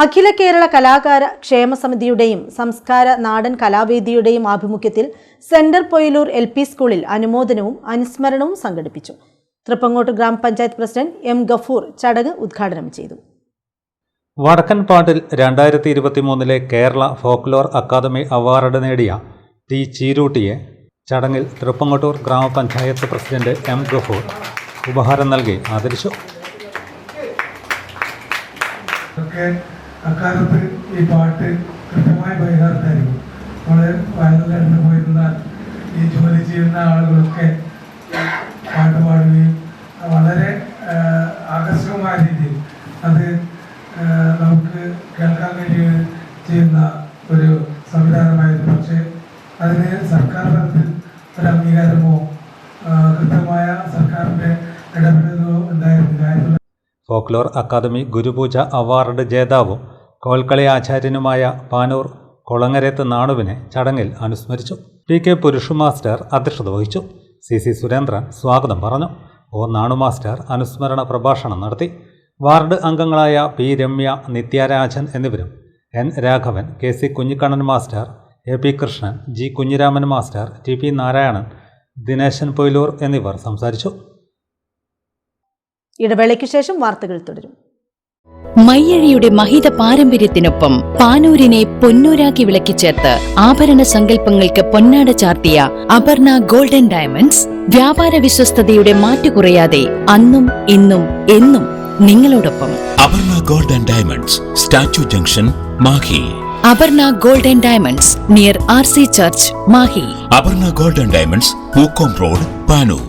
അഖില കേരള കലാകാര ക്ഷേമ സമിതിയുടെയും സംസ്കാര നാടൻ കലാവേദിയുടെയും ആഭിമുഖ്യത്തിൽ സെന്റർ പൊയിലൂർ LP സ്കൂളിൽ അനുമോദനവും അനുസ്മരണവും സംഘടിപ്പിച്ചു. തൃപ്പങ്ങോട്ട് ഗ്രാമപഞ്ചായത്ത് പ്രസിഡന്റ് M. ഗഫൂർ ചടങ്ങ് ഉദ്ഘാടനം ചെയ്തു. വടക്കൻപാട്ടിൽ 2023 കേരള ഫോക്ലോർ അക്കാദമി അവാർഡ് നേടിയ T. ചീരൂട്ടിയെ ചടങ്ങിൽ തൃപ്പങ്ങോട്ടൂർ ഗ്രാമപഞ്ചായത്ത് പ്രസിഡന്റ് M. ഗഫൂർ ഉപഹാരം നൽകി ആദരിച്ചു. അക്കാലത്ത് ഈ പാട്ട് കൃത്യമായി പരിഹാരത്തായിരിക്കും. നമ്മൾ വയലിൽ പോയിരുന്ന ഈ ജോലി ചെയ്യുന്ന ആളുകളൊക്കെ പാട്ട് പാടുകയും വളരെ ആകർഷകമായ രീതിയിൽ അത് നമുക്ക് കേൾക്കാൻ കഴിയുകയും ചെയ്യുന്ന ഒരു സംവിധാനമായിരുന്നു. പക്ഷേ അതിന് സർക്കാർ തലത്തിൽ ഒരു അംഗീകാരമോ കൃത്യമായ സർക്കാരിൻ്റെ ഇടപെടലോ ഉണ്ടായിരുന്നില്ല. ഫോക്ലോർ അക്കാദമി ഗുരുപൂജ അവാർഡ് ജേതാവും കോൽക്കളി ആചാര്യനുമായ പാനൂർ കൊളങ്ങരത്ത് നാണുവിനെ ചടങ്ങിൽ അനുസ്മരിച്ചു. P. പുരുഷു മാസ്റ്റർ അധ്യക്ഷത വഹിച്ചു. C. സുരേന്ദ്രൻ സ്വാഗതം പറഞ്ഞു. O. നാണു മാസ്റ്റർ അനുസ്മരണ പ്രഭാഷണം നടത്തി. വാർഡ് അംഗങ്ങളായ P. രമ്യ, നിത്യരാജൻ എന്നിവരും N. Raghavan, K. Kunhikannan master, A. P. Krishnan, G. Kunhiraman master, T. P. Narayanan, Dineshan Poyilur എന്നിവർ സംസാരിച്ചു. ഇടവേളയ്ക്ക് ശേഷം വാർത്തകൾ തുടരും. മയ്യഴിയുടെ മഹിത പാരമ്പര്യത്തിനൊപ്പം പാനൂരിനെ പൊന്നൂരാക്കി വിളക്കിച്ചേർത്ത് ആഭരണ സങ്കല്പങ്ങൾക്ക് പൊന്നാട ചാർത്തിയ അപർണ ഗോൾഡൻ ഡയമണ്ട്സ് വ്യാപാര വിശ്വസ്തതയുടെ മാറ്റുകുറയാതെ അന്നും ഇന്നും എന്നും നിങ്ങളോടൊപ്പം. Aparna golden diamonds, statue junction, Mahe. Aparna golden diamonds near RC church, Mahe. Aparna golden diamonds, Pookkom road, Panoor.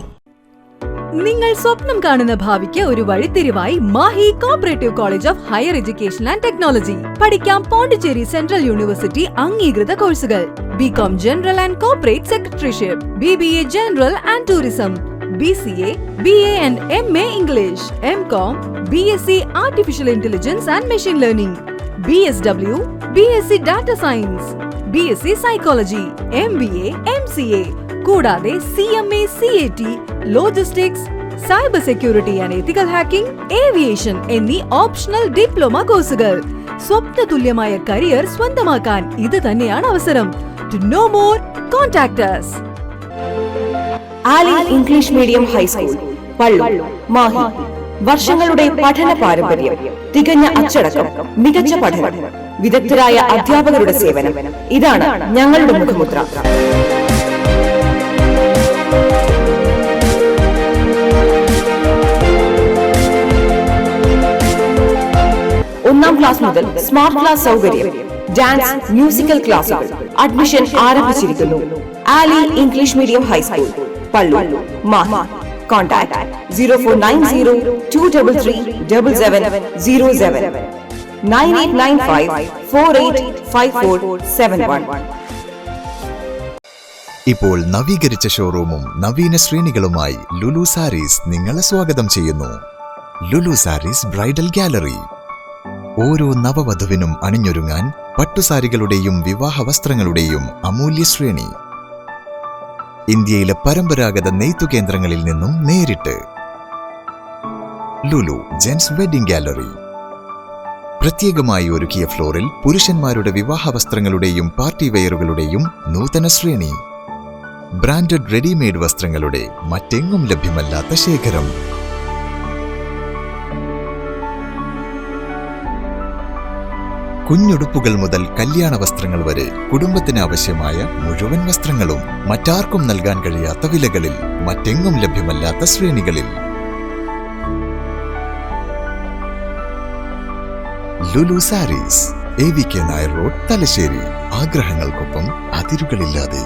നിങ്ങൾ സ്വപ്നം കാണുന്ന ഭാവിക്ക് ഒരു വഴിത്തിരിവായി Mahe cooperative college of higher education and technology. പഠിക്കാം പോണ്ടിച്ചേരി സെൻട്രൽ യൂണിവേഴ്സിറ്റി അംഗീകൃത കോഴ്സുകൾ. BCom general and corporate secretaryship, BBA general and tourism, BCA, BA and MA English, MCom, BSc artificial intelligence and machine learning, BSW, BSc data science, BSc psychology, MBA, MCA കൂടാതെ CMA, CAT, logistics, cyber security and ethical hacking, aviation എന്നീ optional diploma കോഴ്സുകൾ. സ്വപ്ന തുല്യമായ career സ്വന്തമാക്കാൻ ഇത് തന്നെയാണ് അവസരം. To know more, contact us. Ali English medium high school, Pallur, Mahe. വർഷങ്ങളുടെ പഠന പാരമ്പര്യം, തികഞ്ഞ അച്ചടക്കം, മികച്ച പഠനം, വിദഗ്ധരായ അധ്യാപകരുടെ സേവനം, ഇതാണ് ഞങ്ങളുടെ മുഖമുദ്ര. ഒന്നാം ക്ലാസ് മുതൽ സ്മാർട്ട് ക്ലാസ് സൗകര്യം, ഡാൻസ്, മ്യൂസിക്കൽ ക്ലാസുകൾ. അഡ്മിഷൻ ആരംഭിച്ചിരിക്കുന്നു. Ali English medium high school, Pallur, Mahe. Contact 0490233707 9895485471. ഇപ്പോൾ നവീകരിച്ച ഷോറൂമും നവീന ശ്രേണികളുമായി ലുലു സാരീസ് നിങ്ങളെ സ്വാഗതം ചെയ്യുന്നു. Lulu Sarees bridal gallery. ഓരോ നവവധുവിനും അണിഞ്ഞൊരുങ്ങാൻ പട്ടുസാരികളുടെയും വിവാഹ വസ്ത്രങ്ങളുടെയും അമൂല്യ ശ്രേണി. ഇന്ത്യയിലെ പരമ്പരാഗത നെയ്ത്തു കേന്ദ്രങ്ങളിൽ നിന്നും നേരിട്ട്. Lulu gents wedding gallery. പ്രത്യേകമായി ഒരുക്കിയ ഫ്ലോറിൽ പുരുഷന്മാരുടെ വിവാഹ വസ്ത്രങ്ങളുടെയും പാർട്ടി വെയറുകളുടെയും നൂതന ശ്രേണി. ബ്രാൻഡഡ് റെഡിമെയ്ഡ് വസ്ത്രങ്ങളുടെ മറ്റെങ്ങും ലഭ്യമല്ലാത്ത ശേഖരം. കുഞ്ഞുടുപ്പുകൾ മുതൽ കല്യാണ വസ്ത്രങ്ങൾ വരെ കുടുംബത്തിന് ആവശ്യമായ മുഴുവൻ വസ്ത്രങ്ങളും മറ്റാർക്കും നൽകാൻ കഴിയാത്ത വിലകളിൽ, മറ്റെങ്ങും ലഭ്യമല്ലാത്ത ശ്രേണികളിൽ. Lulu sarees, AVK Nair road, Thalassery. ആഗ്രഹങ്ങൾക്കൊപ്പം അതിരുകളില്ലാതെ.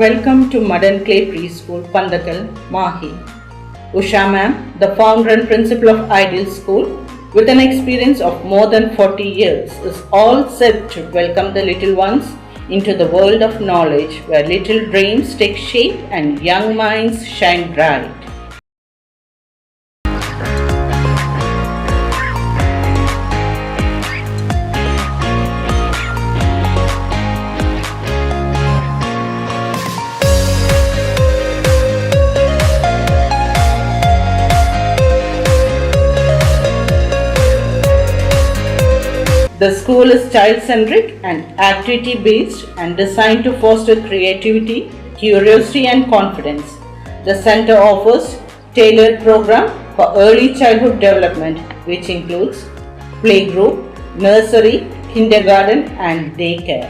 Welcome to Modern Clay Preschool, Pandakal, Mahi. Usha ma'am, the founder and principal of Ideal School, with an experience of more than 40 years, is all set to welcome the little ones into the world of knowledge, where little dreams take shape and young minds shine bright. The school is child-centric and activity-based and designed to foster creativity, curiosity and confidence. The center offers tailored program for early childhood development, which includes playgroup, nursery, kindergarten and daycare.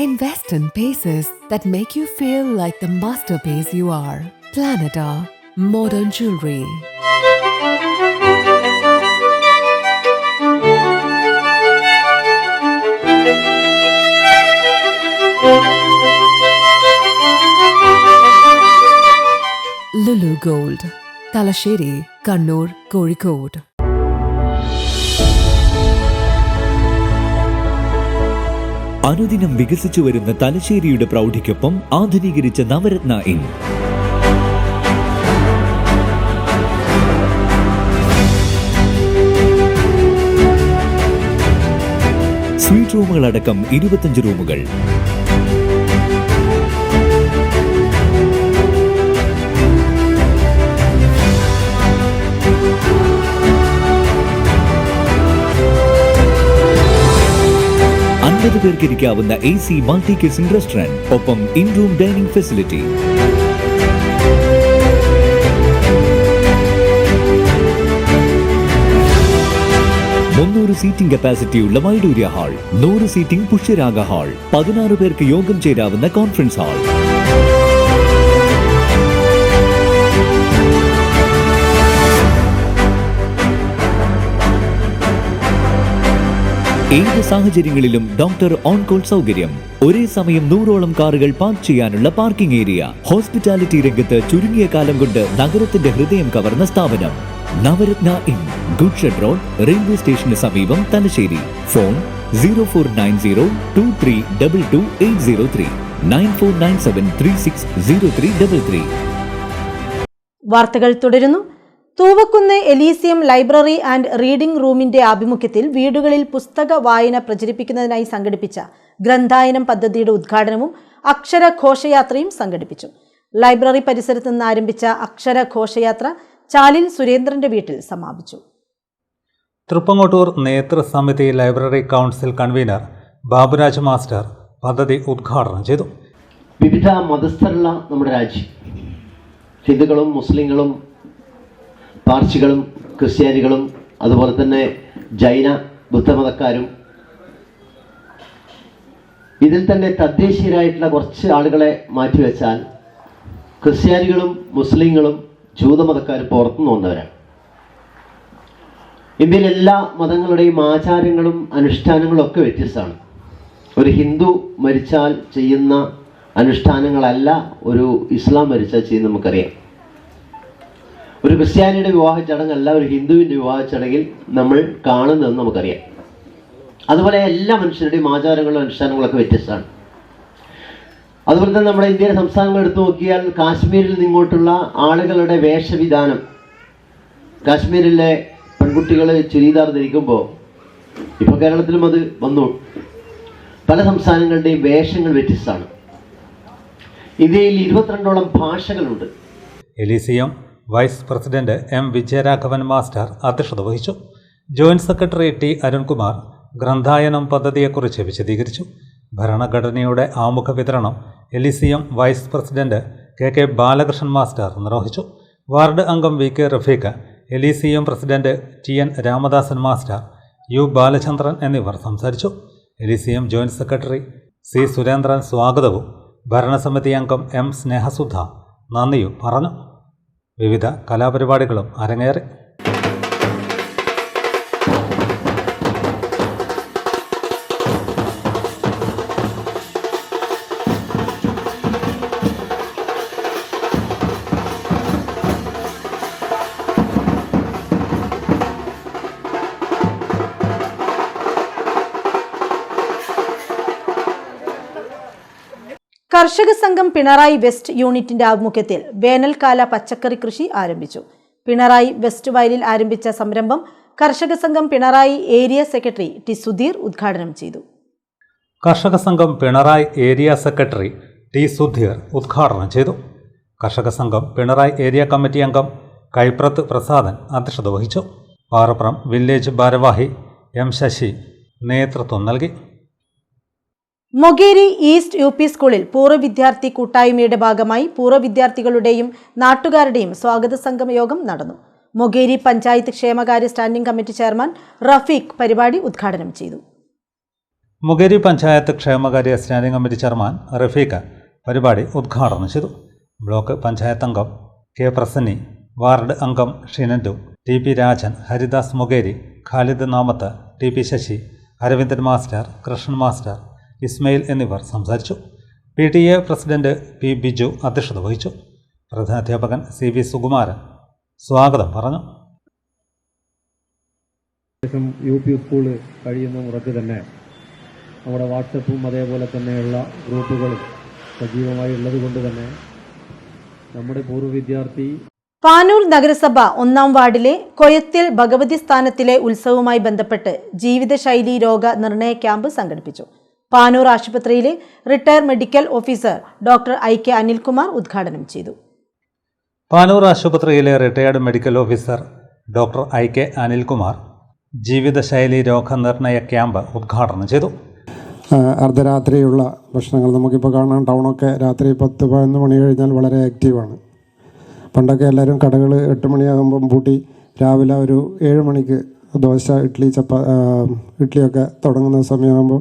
Invest in paces that make you feel like the masterpiece you are. Planeta Modern Jewelry. Lulu Gold, Talasheri, Kannur, Kozhikode. അനുദിനം വികസിച്ചു വരുന്ന തലശ്ശേരിയുടെ പ്രൗഢിക്കൊപ്പം ആധുനീകരിച്ച Navaratna inn. Suite റൂമുകളടക്കം 25 റൂമുകൾ. പേർക്ക് ഇരിക്കാവുന്ന AC മൾട്ടി കിച്ചൺ റെസ്റ്റോറന്റ്, ഒപ്പം in room dining facility. Seating കപ്പാസിറ്റിയുള്ള Vaidoorya hall, 100 seating Pushyaraga hall, 16 പേർക്ക് യോഗം ചേരാവുന്ന കോൺഫറൻസ് ഹാൾ. ഏത് സാഹചര്യങ്ങളിലും ഡോക്ടർ ഓൺ കോൾ സൗകര്യം, ഒരേ സമയം 100ഓളം കാറുകൾ പാർക്ക് ചെയ്യാനുള്ള പാർക്കിംഗ് ഏരിയ. ഹോസ്പിറ്റാലിറ്റി രംഗത്ത് ചുരുങ്ങിയ കാലം കൊണ്ട് നഗരത്തിന്റെ ഹൃദയം കവർന്ന സ്ഥാപനം Navaratna inn, goods shed road, railway സ്റ്റേഷന് സമീപം, തലശ്ശേരി. ഫോൺ 049023228803 9497360333. വാർത്തകൾ തുടരുന്നു. Thoovakkunnu Elysium library and reading റൂമിന്റെ ആഭിമുഖ്യത്തിൽ വീടുകളിൽ പുസ്തക വായന പ്രചരിപ്പിക്കുന്നതിനായി സംഘടിപ്പിച്ച ഗ്രന്ഥായനം പദ്ധതിയുടെ ഉദ്ഘാടനവും അക്ഷരഘോഷയാത്രയും സംഘടിപ്പിച്ചു. ലൈബ്രറി പരിസരത്ത് നിന്ന് ആരംഭിച്ച അക്ഷരഘോഷയാത്ര ചാലിൽ സുരേന്ദ്രന്റെ വീട്ടിൽ സമാപിച്ചു. തൃപ്പങ്ങോട്ടൂർ നേതൃസമിതി library council convener Baburaj master പദ്ധതി ഉദ്ഘാടനം ചെയ്തു. വിവിധ മതസ്ഥരുള്ള നമ്മുടെ രാജ്യം, ഹിന്ദുക്കളും മുസ്ലിങ്ങളും പാർസികളും ക്രിസ്ത്യാനികളും അതുപോലെ തന്നെ ജൈന ബുദ്ധമതക്കാരും, ഇതിൽ തന്നെ തദ്ദേശീയരായിട്ടുള്ള കുറച്ച് ആളുകളെ മാറ്റിവെച്ചാൽ ക്രിസ്ത്യാനികളും മുസ്ലിങ്ങളും ജൂതമതക്കാരും പുറത്തുനിന്ന് വന്നവരാണ്. ഇന്ത്യയിൽ എല്ലാ മതങ്ങളുടെയും ആചാരങ്ങളും അനുഷ്ഠാനങ്ങളും ഒക്കെ വ്യത്യസ്തമാണ്. ഒരു ഹിന്ദു മരിച്ചാൽ ചെയ്യുന്ന അനുഷ്ഠാനങ്ങളല്ല ഒരു ഇസ്ലാം മരിച്ചാൽ ചെയ്യുന്ന നമുക്കറിയാം. ഒരു ക്രിസ്ത്യാനിയുടെ വിവാഹ ചടങ്ങല്ല ഒരു ഹിന്ദുവിൻ്റെ വിവാഹ ചടങ്ങിൽ നമ്മൾ കാണുന്നതെന്ന് നമുക്കറിയാം. അതുപോലെ എല്ലാ മനുഷ്യരുടെയും ആചാരങ്ങളും അനുഷ്ഠാനങ്ങളൊക്കെ വ്യത്യസ്തമാണ്. അതുപോലെ തന്നെ നമ്മുടെ ഇന്ത്യയിലെ സംസ്ഥാനങ്ങൾ എടുത്തു നോക്കിയാൽ കാശ്മീരിൽ നിന്നിങ്ങോട്ടുള്ള ആളുകളുടെ വേഷവിധാനം, കാശ്മീരിലെ പെൺകുട്ടികൾ ചുരിദാർ ധരിക്കുമ്പോൾ ഇപ്പോൾ കേരളത്തിലും അത് വന്നു. പല സംസ്ഥാനങ്ങളുടെയും വേഷങ്ങൾ വ്യത്യസ്തമാണ്. ഇന്ത്യയിൽ 22ഓളം ഭാഷകളുണ്ട്. Elysium vice president M. Vijayaraghavan master അധ്യക്ഷത വഹിച്ചു. Joint secretary T. അരുൺകുമാർ ഗ്രന്ഥായനം പദ്ധതിയെക്കുറിച്ച് വിശദീകരിച്ചു. ഭരണഘടനയുടെ ആമുഖ വിതരണം Elysium vice president K Balakrishnan master നിർവഹിച്ചു. വാർഡ് അംഗം V K Rafeeq, Elysium president TN Ramadasan master, U Balachandran എന്നിവർ സംസാരിച്ചു. Elysium joint secretary C Surendran സ്വാഗതവും ഭരണസമിതി അംഗം M സ്നേഹസുധ നന്ദിയും പറഞ്ഞു. വിവിധ കലാപരിപാടികളും അരങ്ങേറി. കർഷക സംഘം പിണറായി വെസ്റ്റ് യൂണിറ്റിന്റെ ആഭിമുഖ്യത്തിൽ വേനൽക്കാല പച്ചക്കറി കൃഷി ആരംഭിച്ചു. പിണറായി വെസ്റ്റ് വയലിൽ ആരംഭിച്ച സംരംഭം കർഷക സംഘം Pinarayi area secretary T Sudheer ഉദ്ഘാടനം ചെയ്തു. കർഷക സംഘം Pinarayi area secretary T Sudheer ഉദ്ഘാടനം ചെയ്തു. കർഷക സംഘം പിണറായി ഏരിയ കമ്മിറ്റി അംഗം കൈപ്രത്ത് പ്രസാദൻ അധ്യക്ഷത വഹിച്ചു. പാറപ്പുറം വില്ലേജ് ഭാരവാഹി M ശശി നേതൃത്വം നൽകി. മൊകേരി ഈസ്റ്റ് UP സ്കൂളിൽ പൂർവ്വ വിദ്യാർത്ഥി കൂട്ടായ്മയുടെ ഭാഗമായി പൂർവ്വ വിദ്യാർത്ഥികളുടെയും നാട്ടുകാരുടെയും സ്വാഗത സംഘം യോഗം നടന്നു. മൊകേരി പഞ്ചായത്ത് ക്ഷേമകാര്യ സ്റ്റാൻഡിംഗ് കമ്മിറ്റി ചെയർമാൻ റഫീഖ് പരിപാടി ഉദ്ഘാടനം ചെയ്തു. മൊകേരി പഞ്ചായത്ത് ക്ഷേമകാര്യ സ്റ്റാൻഡിംഗ് കമ്മിറ്റി ചെയർമാൻ റഫീഖ് പരിപാടി ഉദ്ഘാടനം ചെയ്തു. ബ്ലോക്ക് പഞ്ചായത്ത് അംഗം K പ്രസന്നി, വാർഡ് അംഗം ഷിനന്റു, TP Rajan, Haridas Mokeri, Khalid Namath, TP Sasi, Aravindan master, Krishnan master, Ismail എന്നിവർ സംസാരിച്ചു. PTA പ്രസിഡന്റ് P ബിജു അധ്യക്ഷത വഹിച്ചു. പ്രധാനാധ്യാപകൻ CV സുകുമാരൻ സ്വാഗതം പറഞ്ഞു. UP സ്കൂള് കഴിയുന്ന മുറയ്ക്ക് തന്നെ നമ്മുടെ വാട്സപ്പും അതേപോലെ തന്നെയുള്ള ഗ്രൂപ്പുകളും സജീവമായി ഉള്ളത് കൊണ്ട് തന്നെ നമ്മുടെ പൂർവ്വ വിദ്യാർത്ഥി പാനൂർ നഗരസഭ 1-ാം വാർഡിലെ കൊയത്തിൽ ഭഗവതി സ്ഥാനത്തിലെ ഉത്സവവുമായി ബന്ധപ്പെട്ട് ജീവിതശൈലി രോഗ നിർണയ ക്യാമ്പ് സംഘടിപ്പിച്ചു. പാനൂർ ആശുപത്രിയിലെ retired medical officer doctor IK Anilkumar ഉദ്ഘാടനം ചെയ്തു. പാനൂർ ആശുപത്രിയിലെ retired medical officer doctor IK Anilkumar ജീവിതശൈലി രോഗനിർണയ ക്യാമ്പ് ഉദ്ഘാടനം ചെയ്തു. അർദ്ധരാത്രിയുള്ള ഭക്ഷണങ്ങൾ നമുക്കിപ്പോൾ കാണാൻ ടൗണൊക്കെ രാത്രി 10-11 മണി കഴിഞ്ഞാൽ വളരെ ആക്റ്റീവാണ്. പണ്ടൊക്കെ എല്ലാവരും കടകൾ 8 മണിയാകുമ്പം പൂട്ടി രാവിലെ ഒരു 7 മണിക്ക് ദോശ, ഇഡ്ഡലിയൊക്കെ തുടങ്ങുന്ന സമയമാകുമ്പോൾ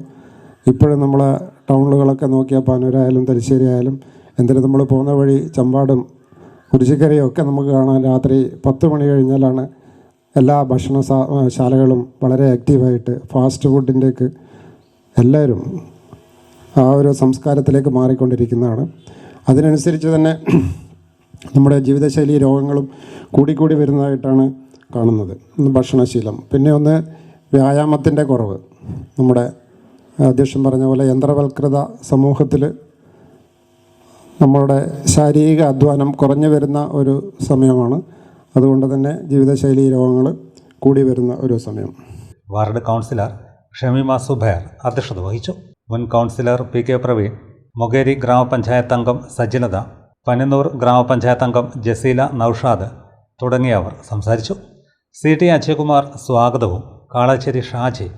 ഇപ്പോഴും നമ്മളെ ടൗണുകളൊക്കെ നോക്കിയാൽ പാനൂരായാലും തലശ്ശേരി ആയാലും എന്തിനും നമ്മൾ പോകുന്ന വഴി ചമ്പാടും കുരിശിക്കരയും ഒക്കെ നമുക്ക് കാണാൻ രാത്രി 10 മണി കഴിഞ്ഞാലാണ് എല്ലാ ഭക്ഷണശാലകളും വളരെ ആക്റ്റീവായിട്ട് ഫാസ്റ്റ് ഫുഡിൻ്റെക്ക് എല്ലാവരും ആ ഒരു സംസ്കാരത്തിലേക്ക് മാറിക്കൊണ്ടിരിക്കുന്നതാണ്. അതിനനുസരിച്ച് തന്നെ നമ്മുടെ ജീവിതശൈലി രോഗങ്ങളും കൂടിക്കൂടി വരുന്നതായിട്ടാണ് കാണുന്നത്. ഭക്ഷണശീലം, പിന്നെ ഒന്ന് വ്യായാമത്തിൻ്റെ കുറവ്. നമ്മുടെ അധ്യക്ഷൻ പറഞ്ഞ പോലെ യന്ത്രവൽകൃത സമൂഹത്തിൽ നമ്മളുടെ ശാരീരിക അധ്വാനം കുറഞ്ഞു വരുന്ന ഒരു സമയമാണ്. അതുകൊണ്ട് തന്നെ ജീവിതശൈലി രോഗങ്ങൾ കൂടി വരുന്ന ഒരു സമയം. വാർഡ് കൗൺസിലർ ഷമീമ സുബൈർ അധ്യക്ഷത വഹിച്ചു. മുൻ കൗൺസിലർ PK പ്രവീൺ, മൊകേരി ഗ്രാമപഞ്ചായത്ത് അംഗം സജിലത, പനന്നൂർ ഗ്രാമപഞ്ചായത്ത് അംഗം ജസീല നൌഷാദ് തുടങ്ങിയവർ സംസാരിച്ചു. CT അജയകുമാർ സ്വാഗതവും കാളാശ്ശേരി ഷാജി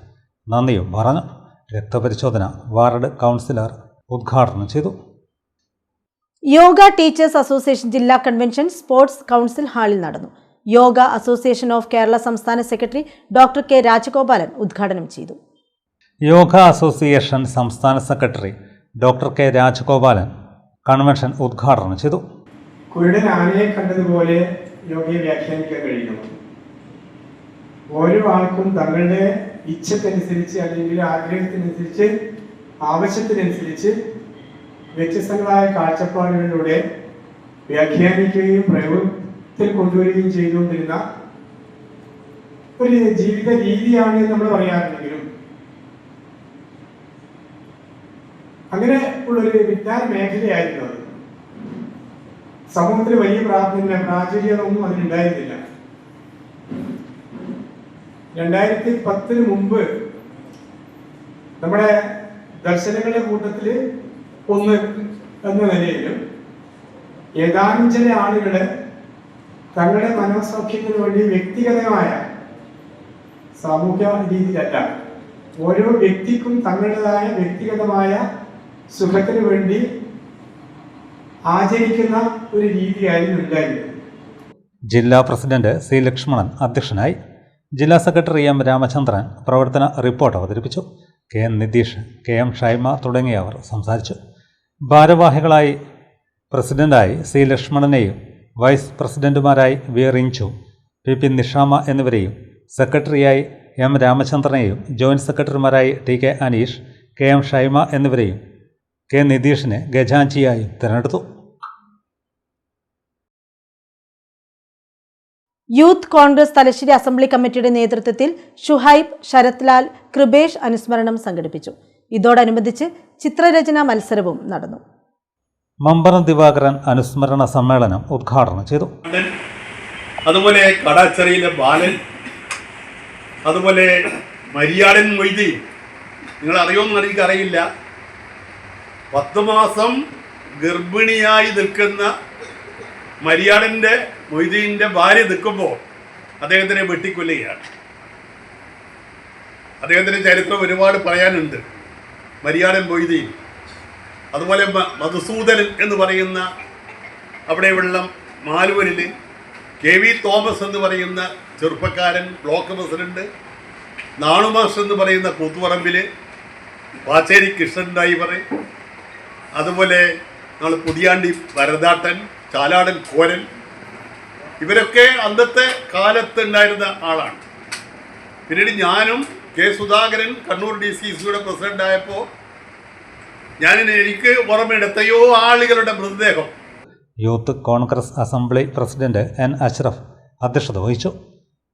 നന്ദിയും പറഞ്ഞു. രക്തപരിശോധന വാർഡ് കൗൺസിലർ ഉദ്ഘാടനം ചെയ്തു. യോഗ ടീച്ചേഴ്സ് അസോസിയേഷൻ ജില്ലാ കൺവെൻഷൻ സ്പോർട്സ് കൗൺസിൽ ഹാളിൽ നടന്നു. യോഗ അസോസിയേഷൻ ഓഫ് കേരള സംസ്ഥാന സെക്രട്ടറി ഡോക്ടർ K രാജഗോപാലൻ ഉദ്ഘാടനം ചെയ്തു. യോഗ അസോസിയേഷൻ സംസ്ഥാന secretary doctor K Rajagopalan convention ഉദ്ഘാടനം ചെയ്തു. കുരുടൻ ആനയെ കണ്ടതുപോലെ യോഗയെ വ്യാഖ്യാനിക്കാൻ കഴിയുന്നു. ഓരോ ആൾക്കും തങ്ങളുടെ ഇച്ഛക്കനുസരിച്ച് അല്ലെങ്കിൽ ആഗ്രഹത്തിനനുസരിച്ച് ആവശ്യത്തിനനുസരിച്ച് വ്യത്യസ്തങ്ങളായ കാഴ്ചപ്പാടുകളിലൂടെ വ്യാഖ്യാനിക്കുകയും പ്രയോഗത്തിൽ കൊണ്ടുവരികയും ചെയ്തുകൊണ്ടിരുന്ന ഒരു ജീവിത രീതിയാണ് നമ്മൾ പറയാറുണ്ടെങ്കിലും അങ്ങനെ ഉള്ളൊരു വിജ്ഞാന മേഖലയായിരുന്നു അത്. സമൂഹത്തിൽ വലിയ പ്രാചുര്യമൊന്നും അതിനുണ്ടായിരുന്നില്ല. 2010 മുമ്പ് നമ്മുടെ ദർശനങ്ങളുടെ കൂട്ടത്തിൽ ഒന്ന് എന്ന നിലയിലും ഏതാനും ചില ആളുകള് തങ്ങളുടെ മനോസൗഖ്യത്തിന് വേണ്ടി വ്യക്തിഗതമായ സാമൂഹ്യ രീതിയിലല്ല, ഓരോ വ്യക്തിക്കും തങ്ങളുടേതായ വ്യക്തിഗതമായ സുഖത്തിന് വേണ്ടി ആചരിക്കുന്ന ഒരു രീതിയായിരുന്നു ഉണ്ടായിരുന്നത്. ജില്ലാ പ്രസിഡന്റ് സി ലക്ഷ്മണൻ അധ്യക്ഷനായി. ജില്ലാ സെക്രട്ടറി എം രാമചന്ദ്രൻ പ്രവർത്തന റിപ്പോർട്ട് അവതരിപ്പിച്ചു. K N Nithish, K M Shaima തുടങ്ങിയവർ സംസാരിച്ചു. ഭാരവാഹികളായി പ്രസിഡന്റായി സി ലക്ഷ്മണനെയും വൈസ് പ്രസിഡന്റുമാരായി V Rinchu, P P Nishama എന്നിവരെയും സെക്രട്ടറിയായി എം രാമചന്ദ്രനെയും ജോയിന്റ് സെക്രട്ടറിമാരായി T K Aneesh, K M Shaima എന്നിവരെയും കെ നിതീഷിനെ ഖജാൻജിയായും തിരഞ്ഞെടുത്തു. യൂത്ത് കോൺഗ്രസ് തലശ്ശേരി അസംബ്ലി കമ്മിറ്റിയുടെ നേതൃത്വത്തിൽ ഷുഹൈബ്, ശരത് ലാൽ, കൃപേഷ് അനുസ്മരണം സംഘടിപ്പിച്ചു. ഇതോടനുബന്ധിച്ച് ചിത്രരചനാ മത്സരവും നടന്നു. മമ്പറം ദിവാകരൻ അനുസ്മരണ സമ്മേളനം ഉദ്ഘാടനം ചെയ്തു. അതുപോലെ കടാച്ചെറിയിലെ ബാലൻ, അതുപോലെ മരിയാടൻ മൊയ്തീൻ, നിങ്ങൾ അറിയുമെന്ന് എനിക്കറിയില്ല. 10 മാസം ഗർഭിണിയായി നിൽക്കുന്ന മരിയാടൻ്റെ മൊയ്തീൻ്റെ ഭാര്യ നിൽക്കുമ്പോൾ അദ്ദേഹത്തിനെ വെട്ടിക്കൊല്ലുകയാണ്. അദ്ദേഹത്തിൻ്റെ ചരിത്രം ഒരുപാട് പറയാനുണ്ട്. മരിയാടൻ മൊയ്തീൻ, അതുപോലെ മധുസൂദനൻ എന്ന് പറയുന്ന അവിടെയുള്ള മാലൂരിൽ കെ വി തോമസ് എന്ന് പറയുന്ന ചെറുപ്പക്കാരൻ ബ്ലോക്ക് പ്രസിഡന്റ്, നാണുമാഷ് എന്ന് പറയുന്ന കൂത്തുപറമ്പിൽ പാച്ചേരി കൃഷ്ണൻ ഡ്രൈവർ, അതുപോലെ നമ്മൾ പുതിയാണ്ടി വരദാട്ടൻ, ചാലാടൻ കോരൻ, ഇവരൊക്കെ അന്നത്തെ കാലത്ത് ഉണ്ടായിരുന്ന ആളാണ്. പിന്നീട് ഞാനും കെ സുധാകരൻ കണ്ണൂർ DCCയുടെ പ്രസിഡന്റായപ്പോൾ എനിക്ക് ഓർമ്മയുടെ എത്രയോ ആളുകളുടെ മൃതദേഹം. Youth Congress assembly president N Ashraf അധ്യക്ഷത വഹിച്ചു.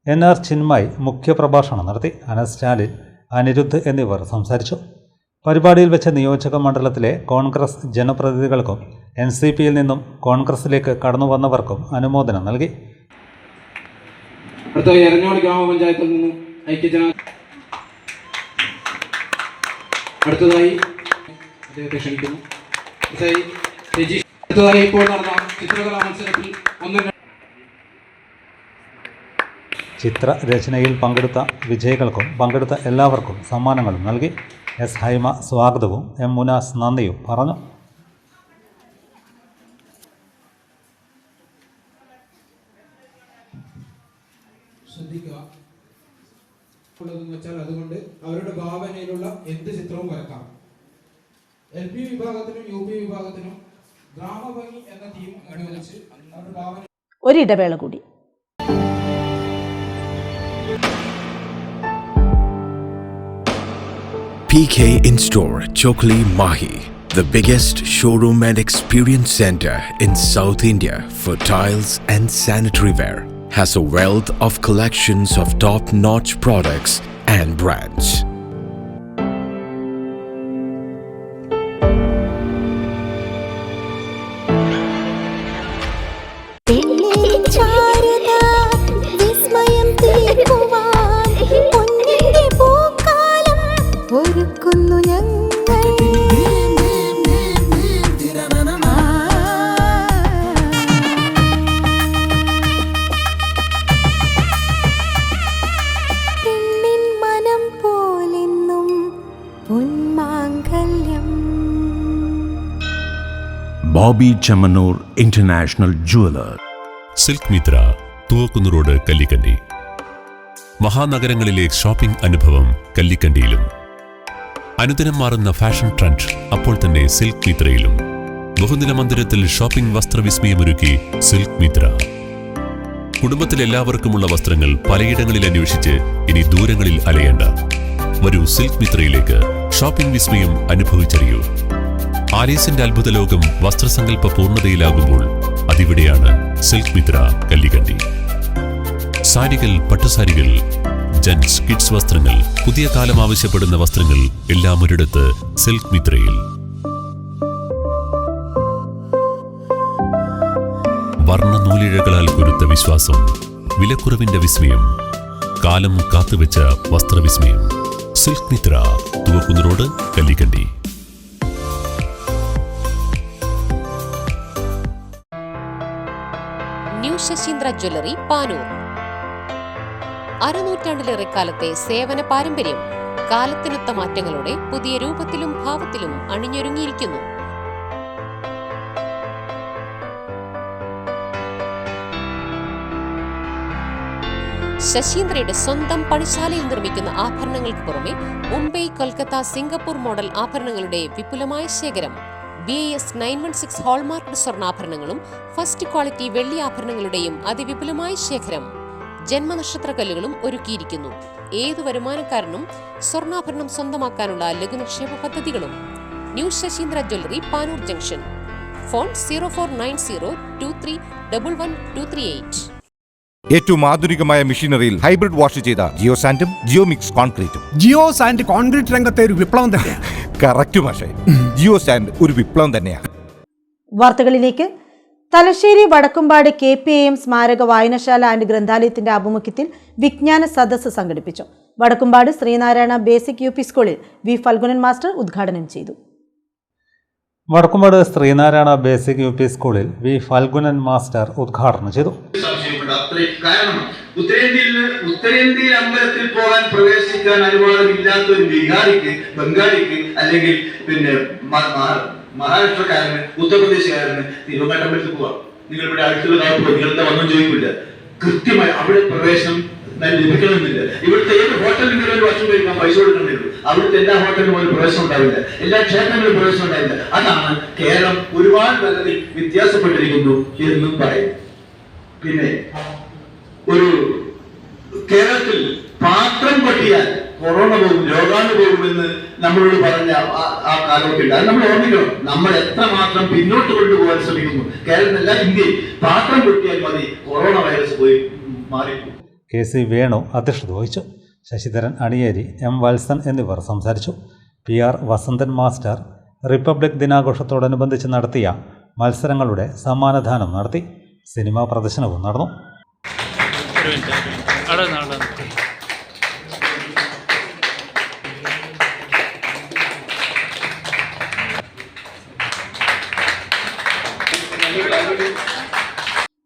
NR ചിന്മയ് മുഖ്യപ്രഭാഷണം നടത്തി. അനസ് സ്റ്റാലിൻ, അനിരുദ്ധ് എന്നിവർ സംസാരിച്ചു. പരിപാടിയിൽ വെച്ച നിയോജക മണ്ഡലത്തിലെ കോൺഗ്രസ് ജനപ്രതിനിധികൾക്കും NCPയിൽ നിന്നും കോൺഗ്രസിലേക്ക് കടന്നു വന്നവർക്കും അനുമോദനം നൽകി. എരഞ്ഞോട് ഗ്രാമപഞ്ചായത്തിൽ നിന്നും അടുത്തതായി അദ്ദേഹത്തെ ക്ഷണിക്കുന്നു. അടുത്തതായി ഇപ്പോൾ നടന്ന ചിത്രകലാ മത്സരത്തിൽ ചിത്രരചനയിൽ പങ്കെടുത്ത വിജയികൾക്കും പങ്കെടുത്ത എല്ലാവർക്കും സമ്മാനങ്ങളും നൽകി. S ഹൈമ സ്വാഗതവും M മുനാസ് നന്ദിയും പറഞ്ഞു. അതുകൊണ്ട് അവരുടെ ഭാവനയിലുള്ള എന്ത് ചിത്രവും വരക്കാം. LP വിഭാഗത്തിനും UP വിഭാഗത്തിനും ഗ്രാമഭംഗി എന്ന തീം അനുവദിച്ച് അവരുടെ ഭാവന. ഒരിടവേള കൂടി. PK In-Store Chokli Mahi, the biggest showroom and experience center in South India for tiles and sanitary ware, has a wealth of collections of top-notch products and brands. Boby Chemmanur international jeweller. Silk Mitra, Thuvakkunnu road, Kallikkandi. മഹാനഗരങ്ങളിലെ shopping അനുഭവം കല്ലിക്കണ്ടിയിലും. അനുദിനം മാറുന്ന fashion trend അപ്പോൾ തന്നെ silk മിത്രയിലും. ബഹുനില മന്ദിരത്തിൽ shopping വസ്ത്രവിസ്മയമൊരുക്കി silk Mitra. കുടുംബത്തിലെല്ലാവർക്കുമുള്ള വസ്ത്രങ്ങൾ പലയിടങ്ങളിൽ അന്വേഷിച്ച് ഇനി ദൂരങ്ങളിൽ അലയേണ്ട. വരൂ സിൽക്ക് മിത്രയിലേക്ക്. ഷോപ്പിംഗ് വിസ്മയം അനുഭവിച്ചറിയൂ. ആലീസിന്റെ അത്ഭുത ലോകം വസ്ത്രസങ്കല്പ പൂർണ്ണതയിലാകുമ്പോൾ അതിവിടെയാണ് സിൽക്ക് മിത്ര, കല്ലിക്കണ്ടി. സാരികൾ, പട്ടുസാരികൾ, ജെന്റ്സ്, കിഡ്സ് വസ്ത്രങ്ങൾ, പുതിയ കാലം ആവശ്യപ്പെടുന്ന വസ്ത്രങ്ങൾ എല്ലാം ഒരിടത്ത് സിൽക്ക് മിത്രയിൽ. വർണ്ണ നൂലിഴകളാൽ കൊരുത്ത വിശ്വാസം, വിലക്കുറവിന്റെ വിസ്മയം, കാലം കാത്തുവെച്ച വസ്ത്രവിസ്മയം. Silk Mitra, Thuvakkunnu road, Kallikkandi. New Saseendra jewellery, Panoor. അരനൂറ്റാണ്ടിലേറെ കാലത്തെ സേവന പാരമ്പര്യം കാലത്തിനൊത്ത മാറ്റങ്ങളോടെ പുതിയ രൂപത്തിലും ഭാവത്തിലും അണിഞ്ഞൊരുങ്ങിയിരിക്കുന്നു. ശശീന്ദ്രയുടെ സ്വന്തം പണിശാലയിൽ നിർമ്മിക്കുന്ന ആഭരണങ്ങൾക്ക് പുറമെ മുംബൈ, കൊൽക്കത്ത, സിംഗപ്പൂർ മോഡൽ ആഭരണങ്ങളുടെ വിപുലമായ ശേഖരം. BIS 916 ഹോൾമാർക്ക്ഡ് സ്വർണ്ണാഭരണങ്ങളും ഫസ്റ്റ് ക്വാളിറ്റി വെള്ളി ആഭരണങ്ങളുടെയും അതിവിപുലമായ ശേഖരം. ജന്മനക്ഷത്രക്കല്ലുകളും ഒരുക്കിയിരിക്കുന്നു. ഏതു വരുമാനക്കാരനും സ്വർണ്ണാഭരണം സ്വന്തമാക്കാനുള്ള ലഘുനിക്ഷേപ പദ്ധതികളും. New Saseendra jewellery, Panoor junction. Phone 049023112238. ഏറ്റവും ആധുനികമായ മെഷീനറിയിൽ ഹൈബ്രിഡ് വാഷ് ചെയ്ത ജിയോ സാൻഡും ജിയോ മിക്സ് കോൺക്രീറ്റും. ജിയോ സാൻഡ് കോൺക്രീറ്റ് രംഗത്തെ ഒരു വിപ്ലവം തന്നെയാണ്. കറക്റ്റ് മാഷേ, ജിയോ സാൻഡ് ഒരു വിപ്ലവം തന്നെയാണ്. വാർത്തകളിലേക്ക്. തലശ്ശേരി വടക്കുംപാട് KPAM സ്മാരക വായനശാല ആൻഡ് ഗ്രന്ഥാലയത്തിന്റെ ആഭിമുഖ്യത്തിൽ വിജ്ഞാന സദസ്സ് സംഘടിപ്പിച്ചു. വടക്കുംപാട് ശ്രീനാരായണ ബേസിക് UP സ്കൂളിൽ V. ഫൽഗുനൻ മാസ്റ്റർ ഉദ്ഘാടനം ചെയ്തു. വടക്കുംപാട് ശ്രീനാരായണ ബേസിക് UP സ്കൂളിൽ V. ഫൽഗുനൻ മാസ്റ്റർ ഉദ്ഘാടനം ചെയ്തു. കാരണം ഉത്തരേന്ത്യയിൽ അമ്പലത്തിൽ പോകാൻ പ്രവേശിക്കാൻ അനുവാദമില്ലാത്ത ഒരു ബീഹാറിക്ക്, ബംഗാളിക്ക്, അല്ലെങ്കിൽ മഹാരാഷ്ട്രക്കാരന്, ഉത്തർപ്രദേശുകാരന് തിരുവനന്തപുരത്തിൽ പോവാം. നിങ്ങൾ ഇവിടെ അടുത്തുള്ള കാലത്ത് നിങ്ങളുടെ ഒന്നും ചോദിക്കില്ല. കൃത്യമായി അവിടെ പ്രവേശനം ലഭിക്കണമെന്നില്ല. ഇവിടുത്തെ ഏത് ഹോട്ടലിൽ ഒരു ഭക്ഷണം കഴിക്കാൻ പൈസ കൊടുക്കണമെന്നുള്ളൂ. അവിടുത്തെ എല്ലാ ഹോട്ടലിലും ഒരു പ്രവേശനം ഉണ്ടാവില്ല, എല്ലാ ക്ഷേത്രങ്ങളിലും പ്രവേശനം ഉണ്ടാവില്ല. അതാണ് കേരളം ഒരുപാട് തലത്തിൽ വ്യത്യാസപ്പെട്ടിരിക്കുന്നു എന്നും പറയും. പിന്നെ ഒരു കേരളത്തിൽ പാത്രം കൊട്ടിയാൽ കൊറോണ പോകും, രോഗാണു പോകുമെന്ന് നമ്മളോട് പറഞ്ഞ ആ കാലഘട്ടം അത് നമ്മൾ ഓർമ്മിക്കണം. നമ്മൾ എത്രമാത്രം പിന്നോട്ട് കൊണ്ടുപോകാൻ ശ്രമിക്കുന്നു. കേരളത്തിലല്ല, ഇന്ത്യയിൽ പാത്രം കൊട്ടിയാൽ മതി, കൊറോണ വൈറസ് പോയി മാറിപ്പോകും. KC വേണു അധ്യക്ഷത വഹിച്ചു. ശശിധരൻ അണിയേരി, M. വത്സൻ എന്നിവർ സംസാരിച്ചു. PR വസന്തൻ മാസ്റ്റർ റിപ്പബ്ലിക് ദിനാഘോഷത്തോടനുബന്ധിച്ച് നടത്തിയ മത്സരങ്ങളുടെ സമ്മാനദാനം നടത്തി. സിനിമാ പ്രദർശനവും നടന്നു.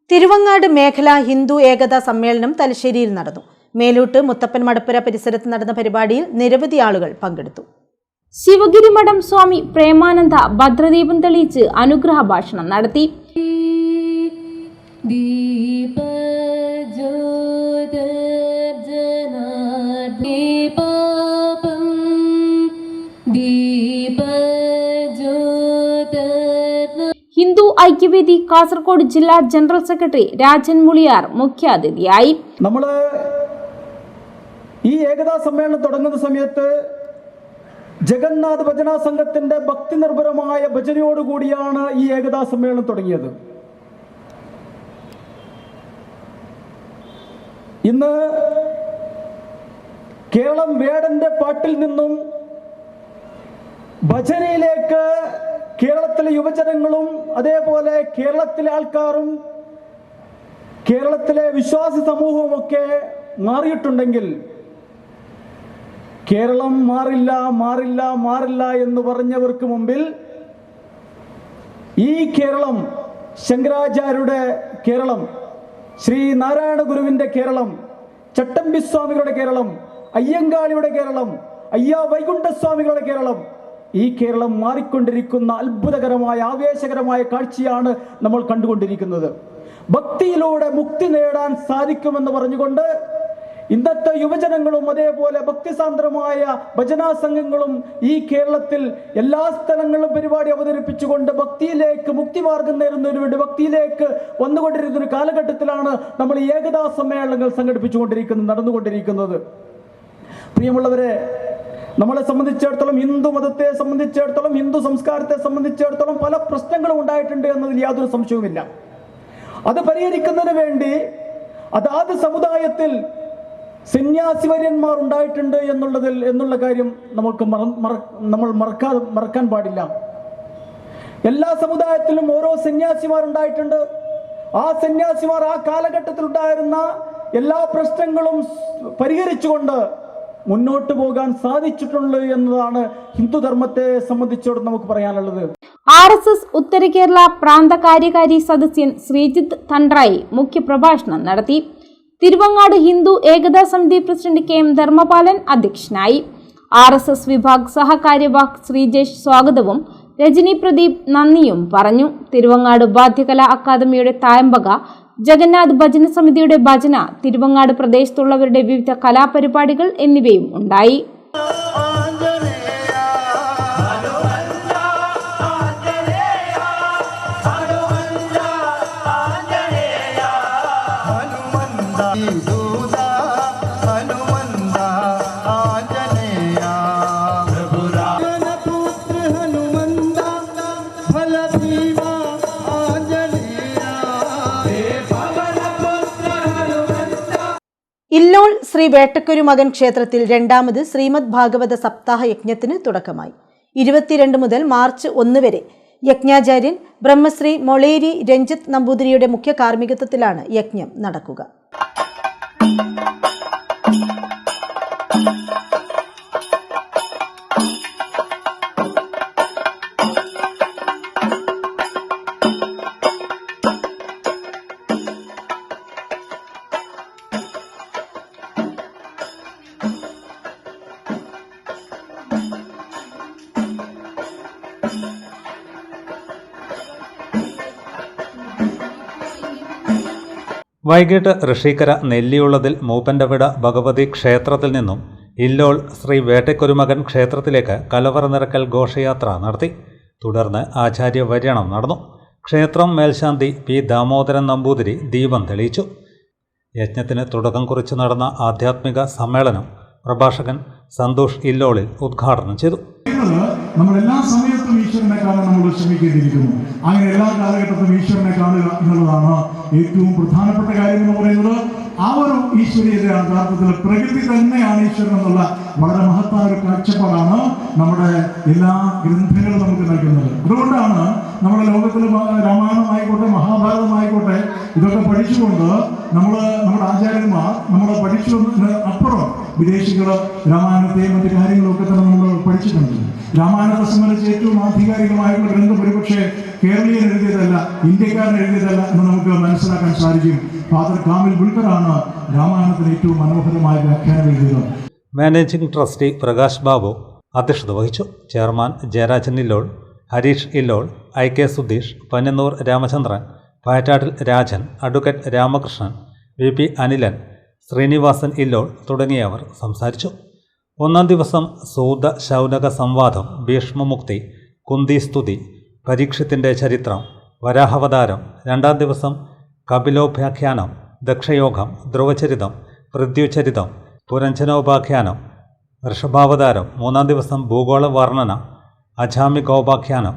തിരുവങ്ങാട് മേഖലാ ഹിന്ദു ഏകതാ സമ്മേളനം തലശ്ശേരിയിൽ നടന്നു. മേലൂട്ട് മുത്തപ്പൻ മടപ്പുര പരിസരത്ത് നടന്ന പരിപാടിയിൽ നിരവധി ആളുകൾ പങ്കെടുത്തു. ശിവഗിരി മഠം സ്വാമി പ്രേമാനന്ദ ഭദ്രദീപം തെളിയിച്ച് അനുഗ്രഹ ഭാഷണം നടത്തി. ഹിന്ദു ഐക്യവേദി കാസർഗോഡ് ജില്ലാ ജനറൽ സെക്രട്ടറി രാജൻ മുളിയാർ മുഖ്യാതിഥിയായി. നമ്മള് ഈ ഏകതാ സമ്മേളനം തുടങ്ങുന്ന സമയത്ത് ജഗന്നാഥ് ഭജന സംഘത്തിന്റെ ഭക്തി നിർഭരമായ ഭജനയോടുകൂടിയാണ് ഈ ഏകതാ സമ്മേളനം തുടങ്ങിയത്. ഇന്ന് കേരളം വേടന്റെ പാട്ടിൽ നിന്നും ഭജനയിലേക്ക് കേരളത്തിലെ യുവജനങ്ങളും അതേപോലെ കേരളത്തിലെ ആൾക്കാരും കേരളത്തിലെ വിശ്വാസി സമൂഹവും ഒക്കെ മാറിയിട്ടുണ്ടെങ്കിൽ കേരളം മാറില്ല മാറില്ല മാറില്ല എന്ന് പറഞ്ഞവർക്ക് മുമ്പിൽ ഈ കേരളം ശങ്കരാചാര്യരുടെ കേരളം, ശ്രീനാരായണ ഗുരുവിന്റെ കേരളം, ചട്ടമ്പിസ്വാമികളുടെ കേരളം, അയ്യങ്കാളിയുടെ കേരളം, അയ്യ വൈകുണ്ഠസ്വാമികളുടെ കേരളം, ഈ കേരളം മാറിക്കൊണ്ടിരിക്കുന്ന അത്ഭുതകരമായ ആവേശകരമായ കാഴ്ചയാണ് നമ്മൾ കണ്ടുകൊണ്ടിരിക്കുന്നത്. ഭക്തിയിലൂടെ മുക്തി നേടാൻ സാധിക്കുമെന്ന് പറഞ്ഞുകൊണ്ട് ഇന്നത്തെ യുവജനങ്ങളും അതേപോലെ ഭക്തിസാന്ദ്രമായ ഭജനാ സംഘങ്ങളും ഈ കേരളത്തിൽ എല്ലാ സ്ഥലങ്ങളിലും പരിപാടി അവതരിപ്പിച്ചുകൊണ്ട് ഭക്തിയിലേക്ക് മുക്തിമാർഗം നേടുന്നതിന് വേണ്ടി ഭക്തിയിലേക്ക് വന്നുകൊണ്ടിരിക്കുന്ന ഒരു കാലഘട്ടത്തിലാണ് നമ്മൾ ഈ ഏകതാ സമ്മേളനങ്ങൾ നടന്നുകൊണ്ടിരിക്കുന്നത്. പ്രിയമുള്ളവരെ, നമ്മളെ സംബന്ധിച്ചിടത്തോളം, ഹിന്ദു മതത്തെ സംബന്ധിച്ചിടത്തോളം, ഹിന്ദു സംസ്കാരത്തെ സംബന്ധിച്ചിടത്തോളം പല പ്രശ്നങ്ങളും ഉണ്ടായിട്ടുണ്ട് എന്നതിൽ യാതൊരു സംശയവുമില്ല. അത് പരിഹരിക്കുന്നതിന് വേണ്ടി അതാത് സമുദായത്തിൽ സന്യാസിവര്യന്മാർ ഉണ്ടായിട്ടുണ്ട് എന്നുള്ള കാര്യം നമ്മൾ മറക്കാൻ പാടില്ല. എല്ലാ സമുദായത്തിലും ഓരോ സന്യാസിമാർ ഉണ്ടായിട്ടുണ്ട്. ആ സന്യാസിമാർ ആ കാലഘട്ടത്തിൽ ഉണ്ടായിരുന്ന എല്ലാ പ്രശ്നങ്ങളും പരിഹരിച്ചുകൊണ്ട് മുന്നോട്ട് പോകാൻ സാധിച്ചിട്ടുണ്ട് എന്നതാണ് ഹിന്ദുധർമ്മത്തെ സംബന്ധിച്ചോട് നമുക്ക് പറയാനുള്ളത്. RSS ഉത്തര കേരള പ്രാന്ത കാര്യകാരി സദസ്യൻ ശ്രീജിത്ത് തണ്ട്രായി മുഖ്യപ്രഭാഷണം നടത്തി. തിരുവങ്ങാട് ഹിന്ദു ഏകതാ സമിതി പ്രസിഡന്റ് KM ധർമ്മപാലൻ അധ്യക്ഷനായി. RSS വിഭാഗ് സഹകാര്യവാഹ് ശ്രീജേഷ് സ്വാഗതവും രജനി പ്രദീപ് നന്ദിയും പറഞ്ഞു. തിരുവങ്ങാട് വാദ്യകലാ അക്കാദമിയുടെ തായമ്പക ജഗന്നാഥ് ഭജന സമിതിയുടെ ഭജന, തിരുവങ്ങാട് പ്രദേശത്തുള്ളവരുടെ വിവിധ കലാപരിപാടികൾ എന്നിവയും ഉണ്ടായി. ഇല്ലോൾ ശ്രീ വേട്ടക്കൊരു മകൻ ക്ഷേത്രത്തിൽ രണ്ടാമത് ശ്രീമദ് ഭാഗവത സപ്താഹ യജ്ഞത്തിന് തുടക്കമായി. 22 മുതൽ മാർച്ച് 1 വരെ യജ്ഞാചാര്യൻ ബ്രഹ്മശ്രീ മൊളേരി രഞ്ജിത്ത് നമ്പൂതിരിയുടെ മുഖ്യ കാർമ്മികത്വത്തിലാണ് യജ്ഞം നടക്കുക. വൈകിട്ട് ഋഷിക്കര നെല്ലിയുള്ളതിൽ മൂപ്പൻ്റെവിട ഭഗവതി ക്ഷേത്രത്തിൽ നിന്നും ഇല്ലോൾ ശ്രീ വേട്ടക്കൊരുമകൻ ക്ഷേത്രത്തിലേക്ക് കലവറ നിറക്കൽ ഘോഷയാത്ര നടത്തി. തുടർന്ന് ആചാര്യവര്യണം നടന്നു. ക്ഷേത്രം മേൽശാന്തി പി ദാമോദരൻ നമ്പൂതിരി ദീപം തെളിയിച്ചു. യജ്ഞത്തിന് തുടക്കം കുറിച്ച് നടന്ന ആധ്യാത്മിക സമ്മേളനം പ്രഭാഷകൻ സന്തോഷ് ഇല്ലോളിൽ ഉദ്ഘാടനം ചെയ്തു. നമ്മൾ എല്ലാ സമയത്തും ഈശ്വരനെ കാണാൻ നമ്മൾ ശ്രമിക്കേണ്ടിയിരിക്കുന്നു. അങ്ങനെ എല്ലാ കാലഘട്ടത്തിലും ഈശ്വരനെ കാണുക എന്നുള്ളതാണ് ഏറ്റവും പ്രധാനപ്പെട്ട കാര്യം എന്ന് പറയുന്നത്. ആ ഒരു ഈശ്വരീയതയാണ് യഥാർത്ഥത്തിൽ പ്രകൃതി തന്നെയാണ് ഈശ്വരൻ എന്നുള്ള വളരെ മഹത്തായ ഒരു കാഴ്ചപ്പാടാണ് നമ്മുടെ എല്ലാ ഗ്രന്ഥങ്ങളും നമുക്ക് നൽകുന്നത്. അതുകൊണ്ടാണ് നമ്മുടെ ലോകത്തിൽ രാമായണമായിക്കോട്ടെ മഹാഭാരതമായിക്കോട്ടെ ഇതൊക്കെ പഠിച്ചുകൊണ്ട് നമ്മുടെ ആചാര്യന്മാർ നമ്മൾ പഠിച്ചു അപ്പുറം വിദേശികൾ രാമായണത്തെയും മറ്റു കാര്യങ്ങളൊക്കെ തന്നെ നമ്മൾ പഠിച്ചിട്ടുണ്ട്. രാമായണത്തെ സംബന്ധിച്ച് ഏറ്റവും ആധികാരികമായിട്ടുള്ള ഗ്രന്ഥം ഒരുപക്ഷെ കേരളീയൻ എഴുതിയതല്ല, ഇന്ത്യക്കാരൻ എഴുതിയതല്ല എന്ന് നമുക്ക് മനസ്സിലാക്കാൻ സാധിക്കും. ഫാദർ കാമിൽ ബുൾക്കറാണ് രാമായണത്തിന് ഏറ്റവും മനോഹരമായ വ്യാഖ്യാനം എഴുതിയത്. മാനേജിംഗ് ട്രസ്റ്റി പ്രകാശ് ബാബു അധ്യക്ഷത വഹിച്ചു. Chairman Jayarajan Illol, Hareesh Illol, IK Sudheesh, Pannannur Ramachandran, Pattattil Rajan, advocate Ramakrishnan, VP Anilan, Sreenivasan Illol തുടങ്ങിയവർ സംസാരിച്ചു. ഒന്നാം ദിവസം സൂത ശൗനക സംവാദം, ഭീഷ്മമുക്തി, കുന്തിസ്തുതി, പരീക്ഷത്തിൻ്റെ ചരിത്രം, വരാഹവതാരം. രണ്ടാം ദിവസം കപിലോപാഖ്യാനം, ദക്ഷയോഗം, ധ്രുവചരിതം, പൃഥ്വിചരിതം, പുരഞ്ജനോപാഖ്യാനം, വൃഷഭാവതാരം. മൂന്നാം ദിവസം ഭൂഗോള വർണ്ണന, അജാമികോപാഖ്യാനം,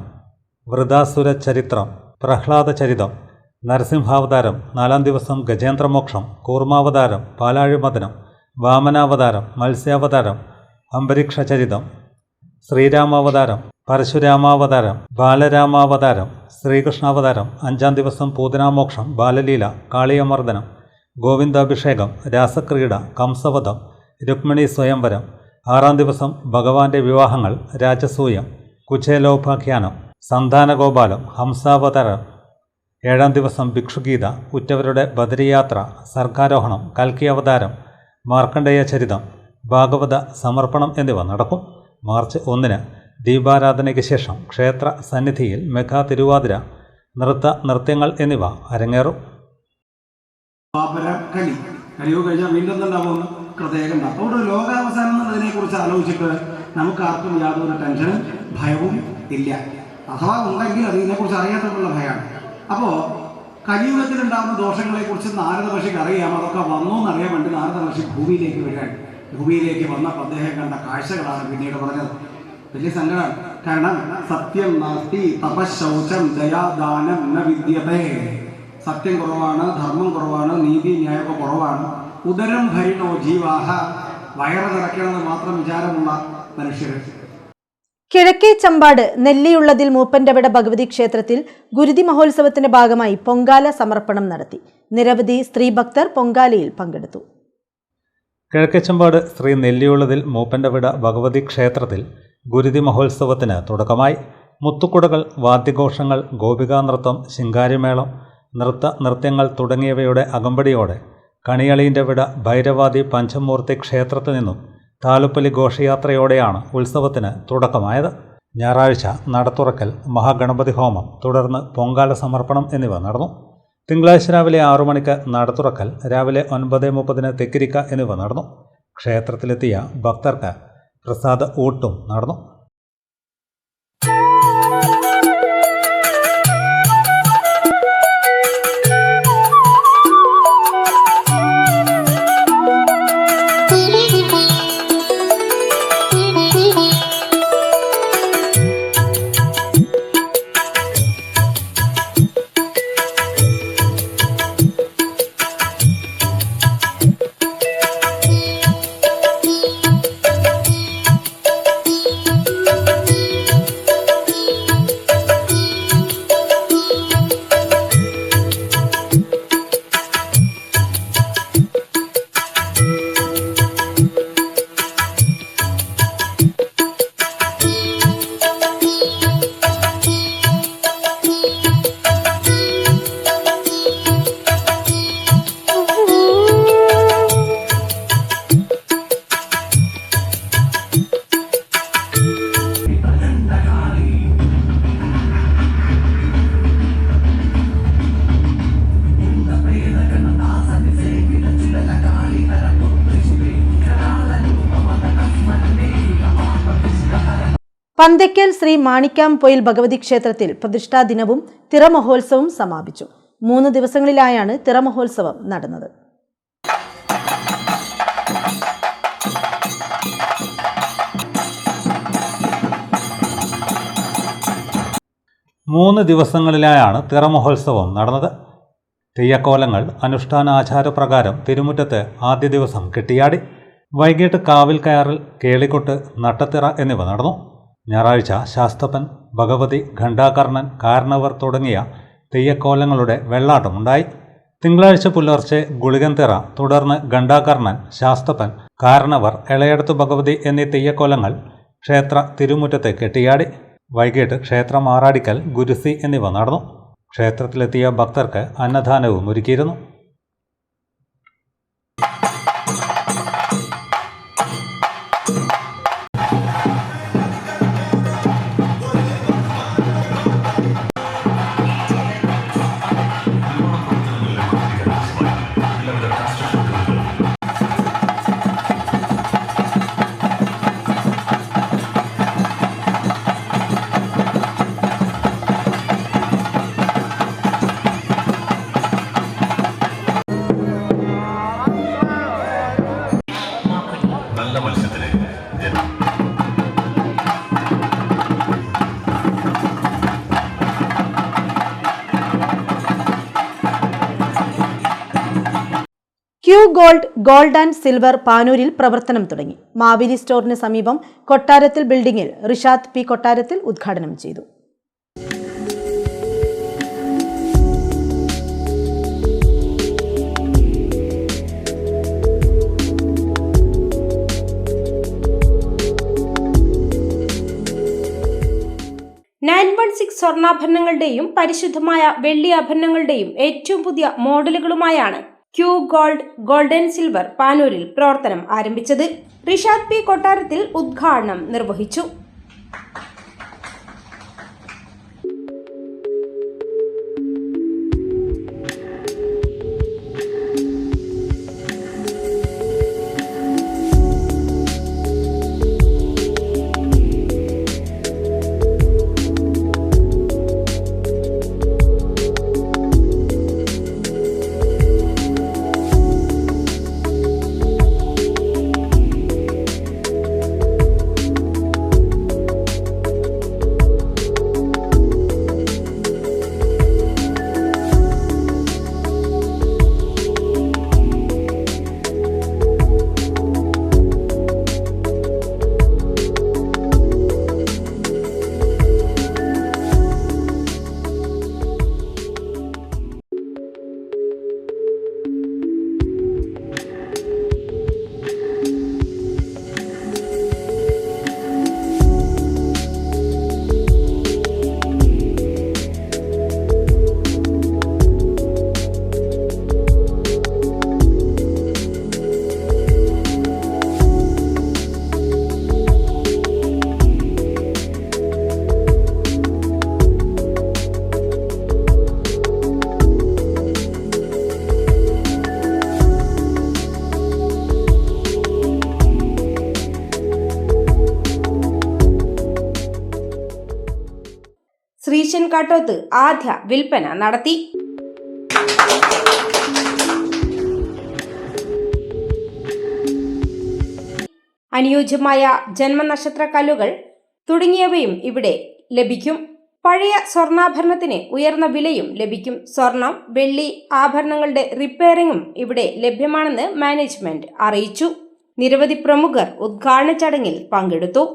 വൃതാസുര ചരിത്രം, പ്രഹ്ലാദ ചരിതം, നരസിംഹാവതാരം. നാലാം ദിവസം ഗജേന്ദ്രമോക്ഷം, കൂർമാവതാരം, പാലാഴിമദനം, വാമനാവതാരം, മത്സ്യാവതാരം, അംബരീക്ഷ ചരിതം, ശ്രീരാമാവതാരം, പരശുരാമാവതാരം, ബാലരാമാവതാരം, ശ്രീകൃഷ്ണാവതാരം. അഞ്ചാം ദിവസം പൂതനാമോക്ഷം, ബാലലീല, കാളിയമർദ്ദനം, ഗോവിന്ദാഭിഷേകം, രാസക്രീഡ, കംസവധം, രുക്മിണി സ്വയംവരം. ആറാം ദിവസം ഭഗവാന്റെ വിവാഹങ്ങൾ, രാജസൂയം, കുചേലോപാഖ്യാനം, സന്താനഗോപാലം, ഹംസാവതാരം. ഏഴാം ദിവസം ഭിക്ഷുഗീത, ഉറ്റവരുടെ ബദരിയാത്ര, സർഗാരോഹണം, കൽക്കി അവതാരം, മാർക്കണ്ഡേയ ചരിതം, ഭാഗവത സമർപ്പണം എന്നിവ നടക്കും. മാർച്ച് 1 ദീപാരാധനയ്ക്ക് ശേഷം ക്ഷേത്ര സന്നിധിയിൽ മെഗാ തിരുവാതിര, നൃത്യങ്ങൾ എന്നിവ അരങ്ങേറും. കലിയുഗം കഴിഞ്ഞാൽ വീണ്ടും ഉണ്ടാവുമെന്ന് പ്രത്യേകം. അപ്പോൾ ഒരു ലോകാവസാനം എന്നതിനെ കുറിച്ച് ആലോചിച്ചിട്ട് നമുക്ക് ആർക്കും യാതൊരു ടെൻഷനും ഭയവും ഇല്ല. അഥവാ ഉണ്ടെങ്കിൽ അതിനെക്കുറിച്ച് അറിയാത്തതുള്ള ഭയമാണ്. അപ്പോൾ കലിയുഗത്തിലുണ്ടാകുന്ന ദോഷങ്ങളെക്കുറിച്ച് നാരദ ഋഷിക്ക് അറിയാം. അതൊക്കെ വന്നു എന്നറിയാൻ വേണ്ടി നാരദ ഋഷി ഭൂമിയിലേക്ക് വരികയാണ്. ഭൂമിയിലേക്ക് വന്നപ്പോൾ അദ്ദേഹം കണ്ട കാഴ്ചകളാണ് പിന്നീട് പറഞ്ഞത്. വലിയ സങ്കടമാണ്. കാരണം സത്യം നാസ്തി തപശൗചം ദയാദാനം ന വിദ്യതേ. സത്യം കുറവാണ്, ധർമ്മം കുറവാണ്, നീതി ന്യായമൊക്കെ കുറവാണ്. ഉദരം ഭരിണോ ജീവാഹ, വയറ് നിറയ്ക്കണമെന്ന് മാത്രം വിചാരമുള്ള മനുഷ്യർ. കിഴക്കേ ചമ്പാട് നെല്ലിയുള്ളതിൽ മൂപ്പൻ്റെവിട ഭഗവതി ക്ഷേത്രത്തിൽ ഗുരുതി മഹോത്സവത്തിന്റെ ഭാഗമായി പൊങ്കാല സമർപ്പണം നടത്തി. നിരവധി സ്ത്രീ ഭക്തർ പൊങ്കാലയിൽ പങ്കെടുത്തു. കിഴക്കേച്ചമ്പാട് ശ്രീ നെല്ലിയുള്ളതിൽ മൂപ്പൻ്റെവിട ഭഗവതി ക്ഷേത്രത്തിൽ ഗുരുതി മഹോത്സവത്തിന് തുടക്കമായി. മുത്തുക്കുടകൾ, വാദ്യഘോഷങ്ങൾ, ഗോപികാനൃത്തം, ശിങ്കാരിമേളം, നൃത്യങ്ങൾ തുടങ്ങിയവയുടെ അകമ്പടിയോടെ കണിയളീൻ്റെ വിട ഭൈരവാദി പഞ്ചമൂർത്തി ക്ഷേത്രത്തിൽ നിന്നും താലുപ്പലി ഘോഷയാത്രയോടെയാണ് ഉത്സവത്തിന് തുടക്കമായത്. ഞായറാഴ്ച നടത്തുറക്കൽ, മഹാഗണപതി ഹോമം, തുടർന്ന് പൊങ്കാല സമർപ്പണം എന്നിവ നടന്നു. തിങ്കളാഴ്ച രാവിലെ 6 മണിക്ക് നട തുറക്കൽ, രാവിലെ 9:30 തെക്കിരിക്ക എന്നിവ നടന്നു. ക്ഷേത്രത്തിലെത്തിയ ഭക്തർക്ക് പ്രസാദ ഊട്ടും നടന്നു. പന്തയ്ക്കൽ ശ്രീ മാണിക്യാംപൊയിൽ ഭഗവതി ക്ഷേത്രത്തിൽ പ്രതിഷ്ഠാ ദിനവും തിറമഹോത്സവവും സമാപിച്ചു. 3 ദിവസങ്ങളിലായാണ് തിറമഹോത്സവം നടന്നത്. മൂന്ന് ദിവസങ്ങളിലായാണ് തിറമഹോത്സവം നടന്നത്. തെയ്യക്കോലങ്ങൾ അനുഷ്ഠാനാചാരപ്രകാരം തിരുമുറ്റത്ത് ആദ്യ ദിവസം കെട്ടിയാടി. വൈകിട്ട് കാവിൽ കയറൽ, കേളിക്കൊട്ട്, നട്ടത്തിറ എന്നിവ നടന്നു. ഞായറാഴ്ച ശാസ്തപ്പൻ, ഭഗവതി, ഘണ്ടാകർണൻ, കാരണവർ തുടങ്ങിയ തെയ്യക്കോലങ്ങളുടെ വെള്ളാട്ടമുണ്ടായി. തിങ്കളാഴ്ച പുലർച്ചെ ഗുളികൻതിറ, തുടർന്ന് ഘണ്ടാകർണൻ, ശാസ്തപ്പൻ, കാരണവർ, എളയടത്തു ഭഗവതി എന്നീ തെയ്യക്കോലങ്ങൾ ക്ഷേത്ര തിരുമുറ്റത്തെ കെട്ടിയാടി. വൈകിട്ട് ക്ഷേത്ര മാറാടിക്കൽ, ഗുരുസി എന്നിവ നടന്നു. ക്ഷേത്രത്തിലെത്തിയ ഭക്തർക്ക് അന്നദാനവും ഒരുക്കിയിരുന്നു. ക്യൂ ഗോൾഡ് ആൻഡ് സിൽവർ പാനൂരിൽ പ്രവർത്തനം തുടങ്ങി. മാവേലി സ്റ്റോറിന് സമീപം കൊട്ടാരത്തിൽ ബിൽഡിംഗിൽ റിഷാദ് പി കൊട്ടാരത്തിൽ ഉദ്ഘാടനം ചെയ്തു. സ്വർണ്ണാഭരണങ്ങളുടെയും പരിശുദ്ധമായ വെള്ളി ആഭരണങ്ങളുടെയും ഏറ്റവും പുതിയ മോഡലുകളുമായാണ് ക്യൂ ഗോൾഡ് ആൻഡ് സിൽവർ പാനൂരിൽ പ്രവർത്തനം ആരംഭിച്ചത്. റിഷാദ് പി കൊട്ടാരത്തിൽ ഉദ്ഘാടനം നിർവഹിച്ചു. റേഷൻ കാട്ടോത്ത് ആദ്യ വിൽപ്പന നടത്തി. അനുയോജ്യമായ ജന്മനക്ഷത്രക്കല്ലുകൾ തുടങ്ങിയവയും ഇവിടെ ലഭിക്കും. പഴയ സ്വർണ്ണാഭരണത്തിന് ഉയർന്ന വിലയും ലഭിക്കും. സ്വർണം, വെള്ളി ആഭരണങ്ങളുടെ റിപ്പയറിംഗും ഇവിടെ ലഭ്യമാണെന്ന് മാനേജ്മെന്റ് അറിയിച്ചു. നിരവധി പ്രമുഖർ ഉദ്ഘാടന ചടങ്ങിൽ പങ്കെടുത്തു.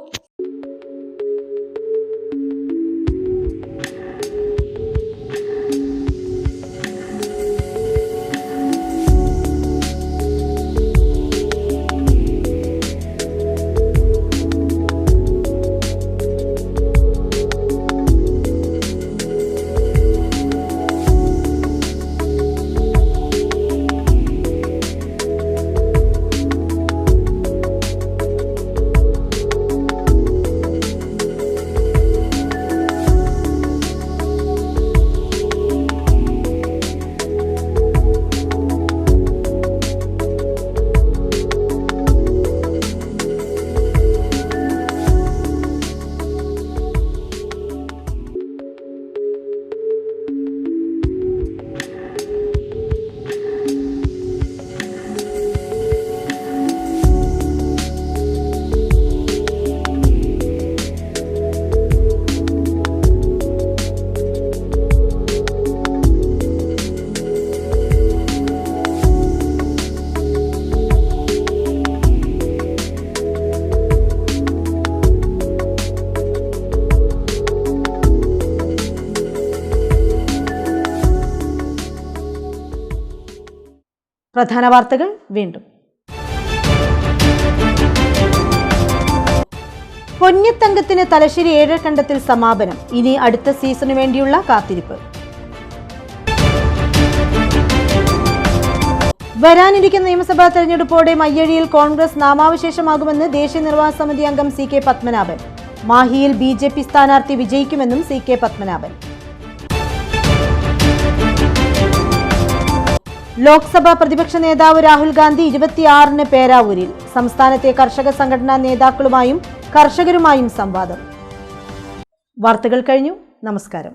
പ്രധാന വാർത്തകൾ വീണ്ടും. പൊന്നിത്തങ്കത്തിന് തലശ്ശേരി ഏഴരക്കണ്ടത്തിൽ സമാപനം. ഇനി അടുത്ത സീസണിന് വേണ്ടിയുള്ള കാത്തിരിപ്പ്. വരാനിരിക്കുന്ന നിയമസഭാ തെരഞ്ഞെടുപ്പോടെ മയ്യഴിയിൽ കോൺഗ്രസ് നാമാവശേഷമാകുമെന്ന് ദേശീയ നിർവാഹക സമിതി അംഗം സി കെ പത്മനാഭൻ. മാഹിയിൽ BJP സ്ഥാനാർത്ഥി വിജയിക്കുമെന്നും സി കെ പത്മനാഭൻ. ലോക്സഭാ പ്രതിപക്ഷ നേതാവ് രാഹുൽ ഗാന്ധി 26-ന് പേരാവൂരിൽ. സംസ്ഥാനത്തെ കർഷക സംഘടനാ നേതാക്കളുമായും കർഷകരുമായും സംവാദം. വാർത്തകൾ കഴിഞ്ഞു. നമസ്കാരം.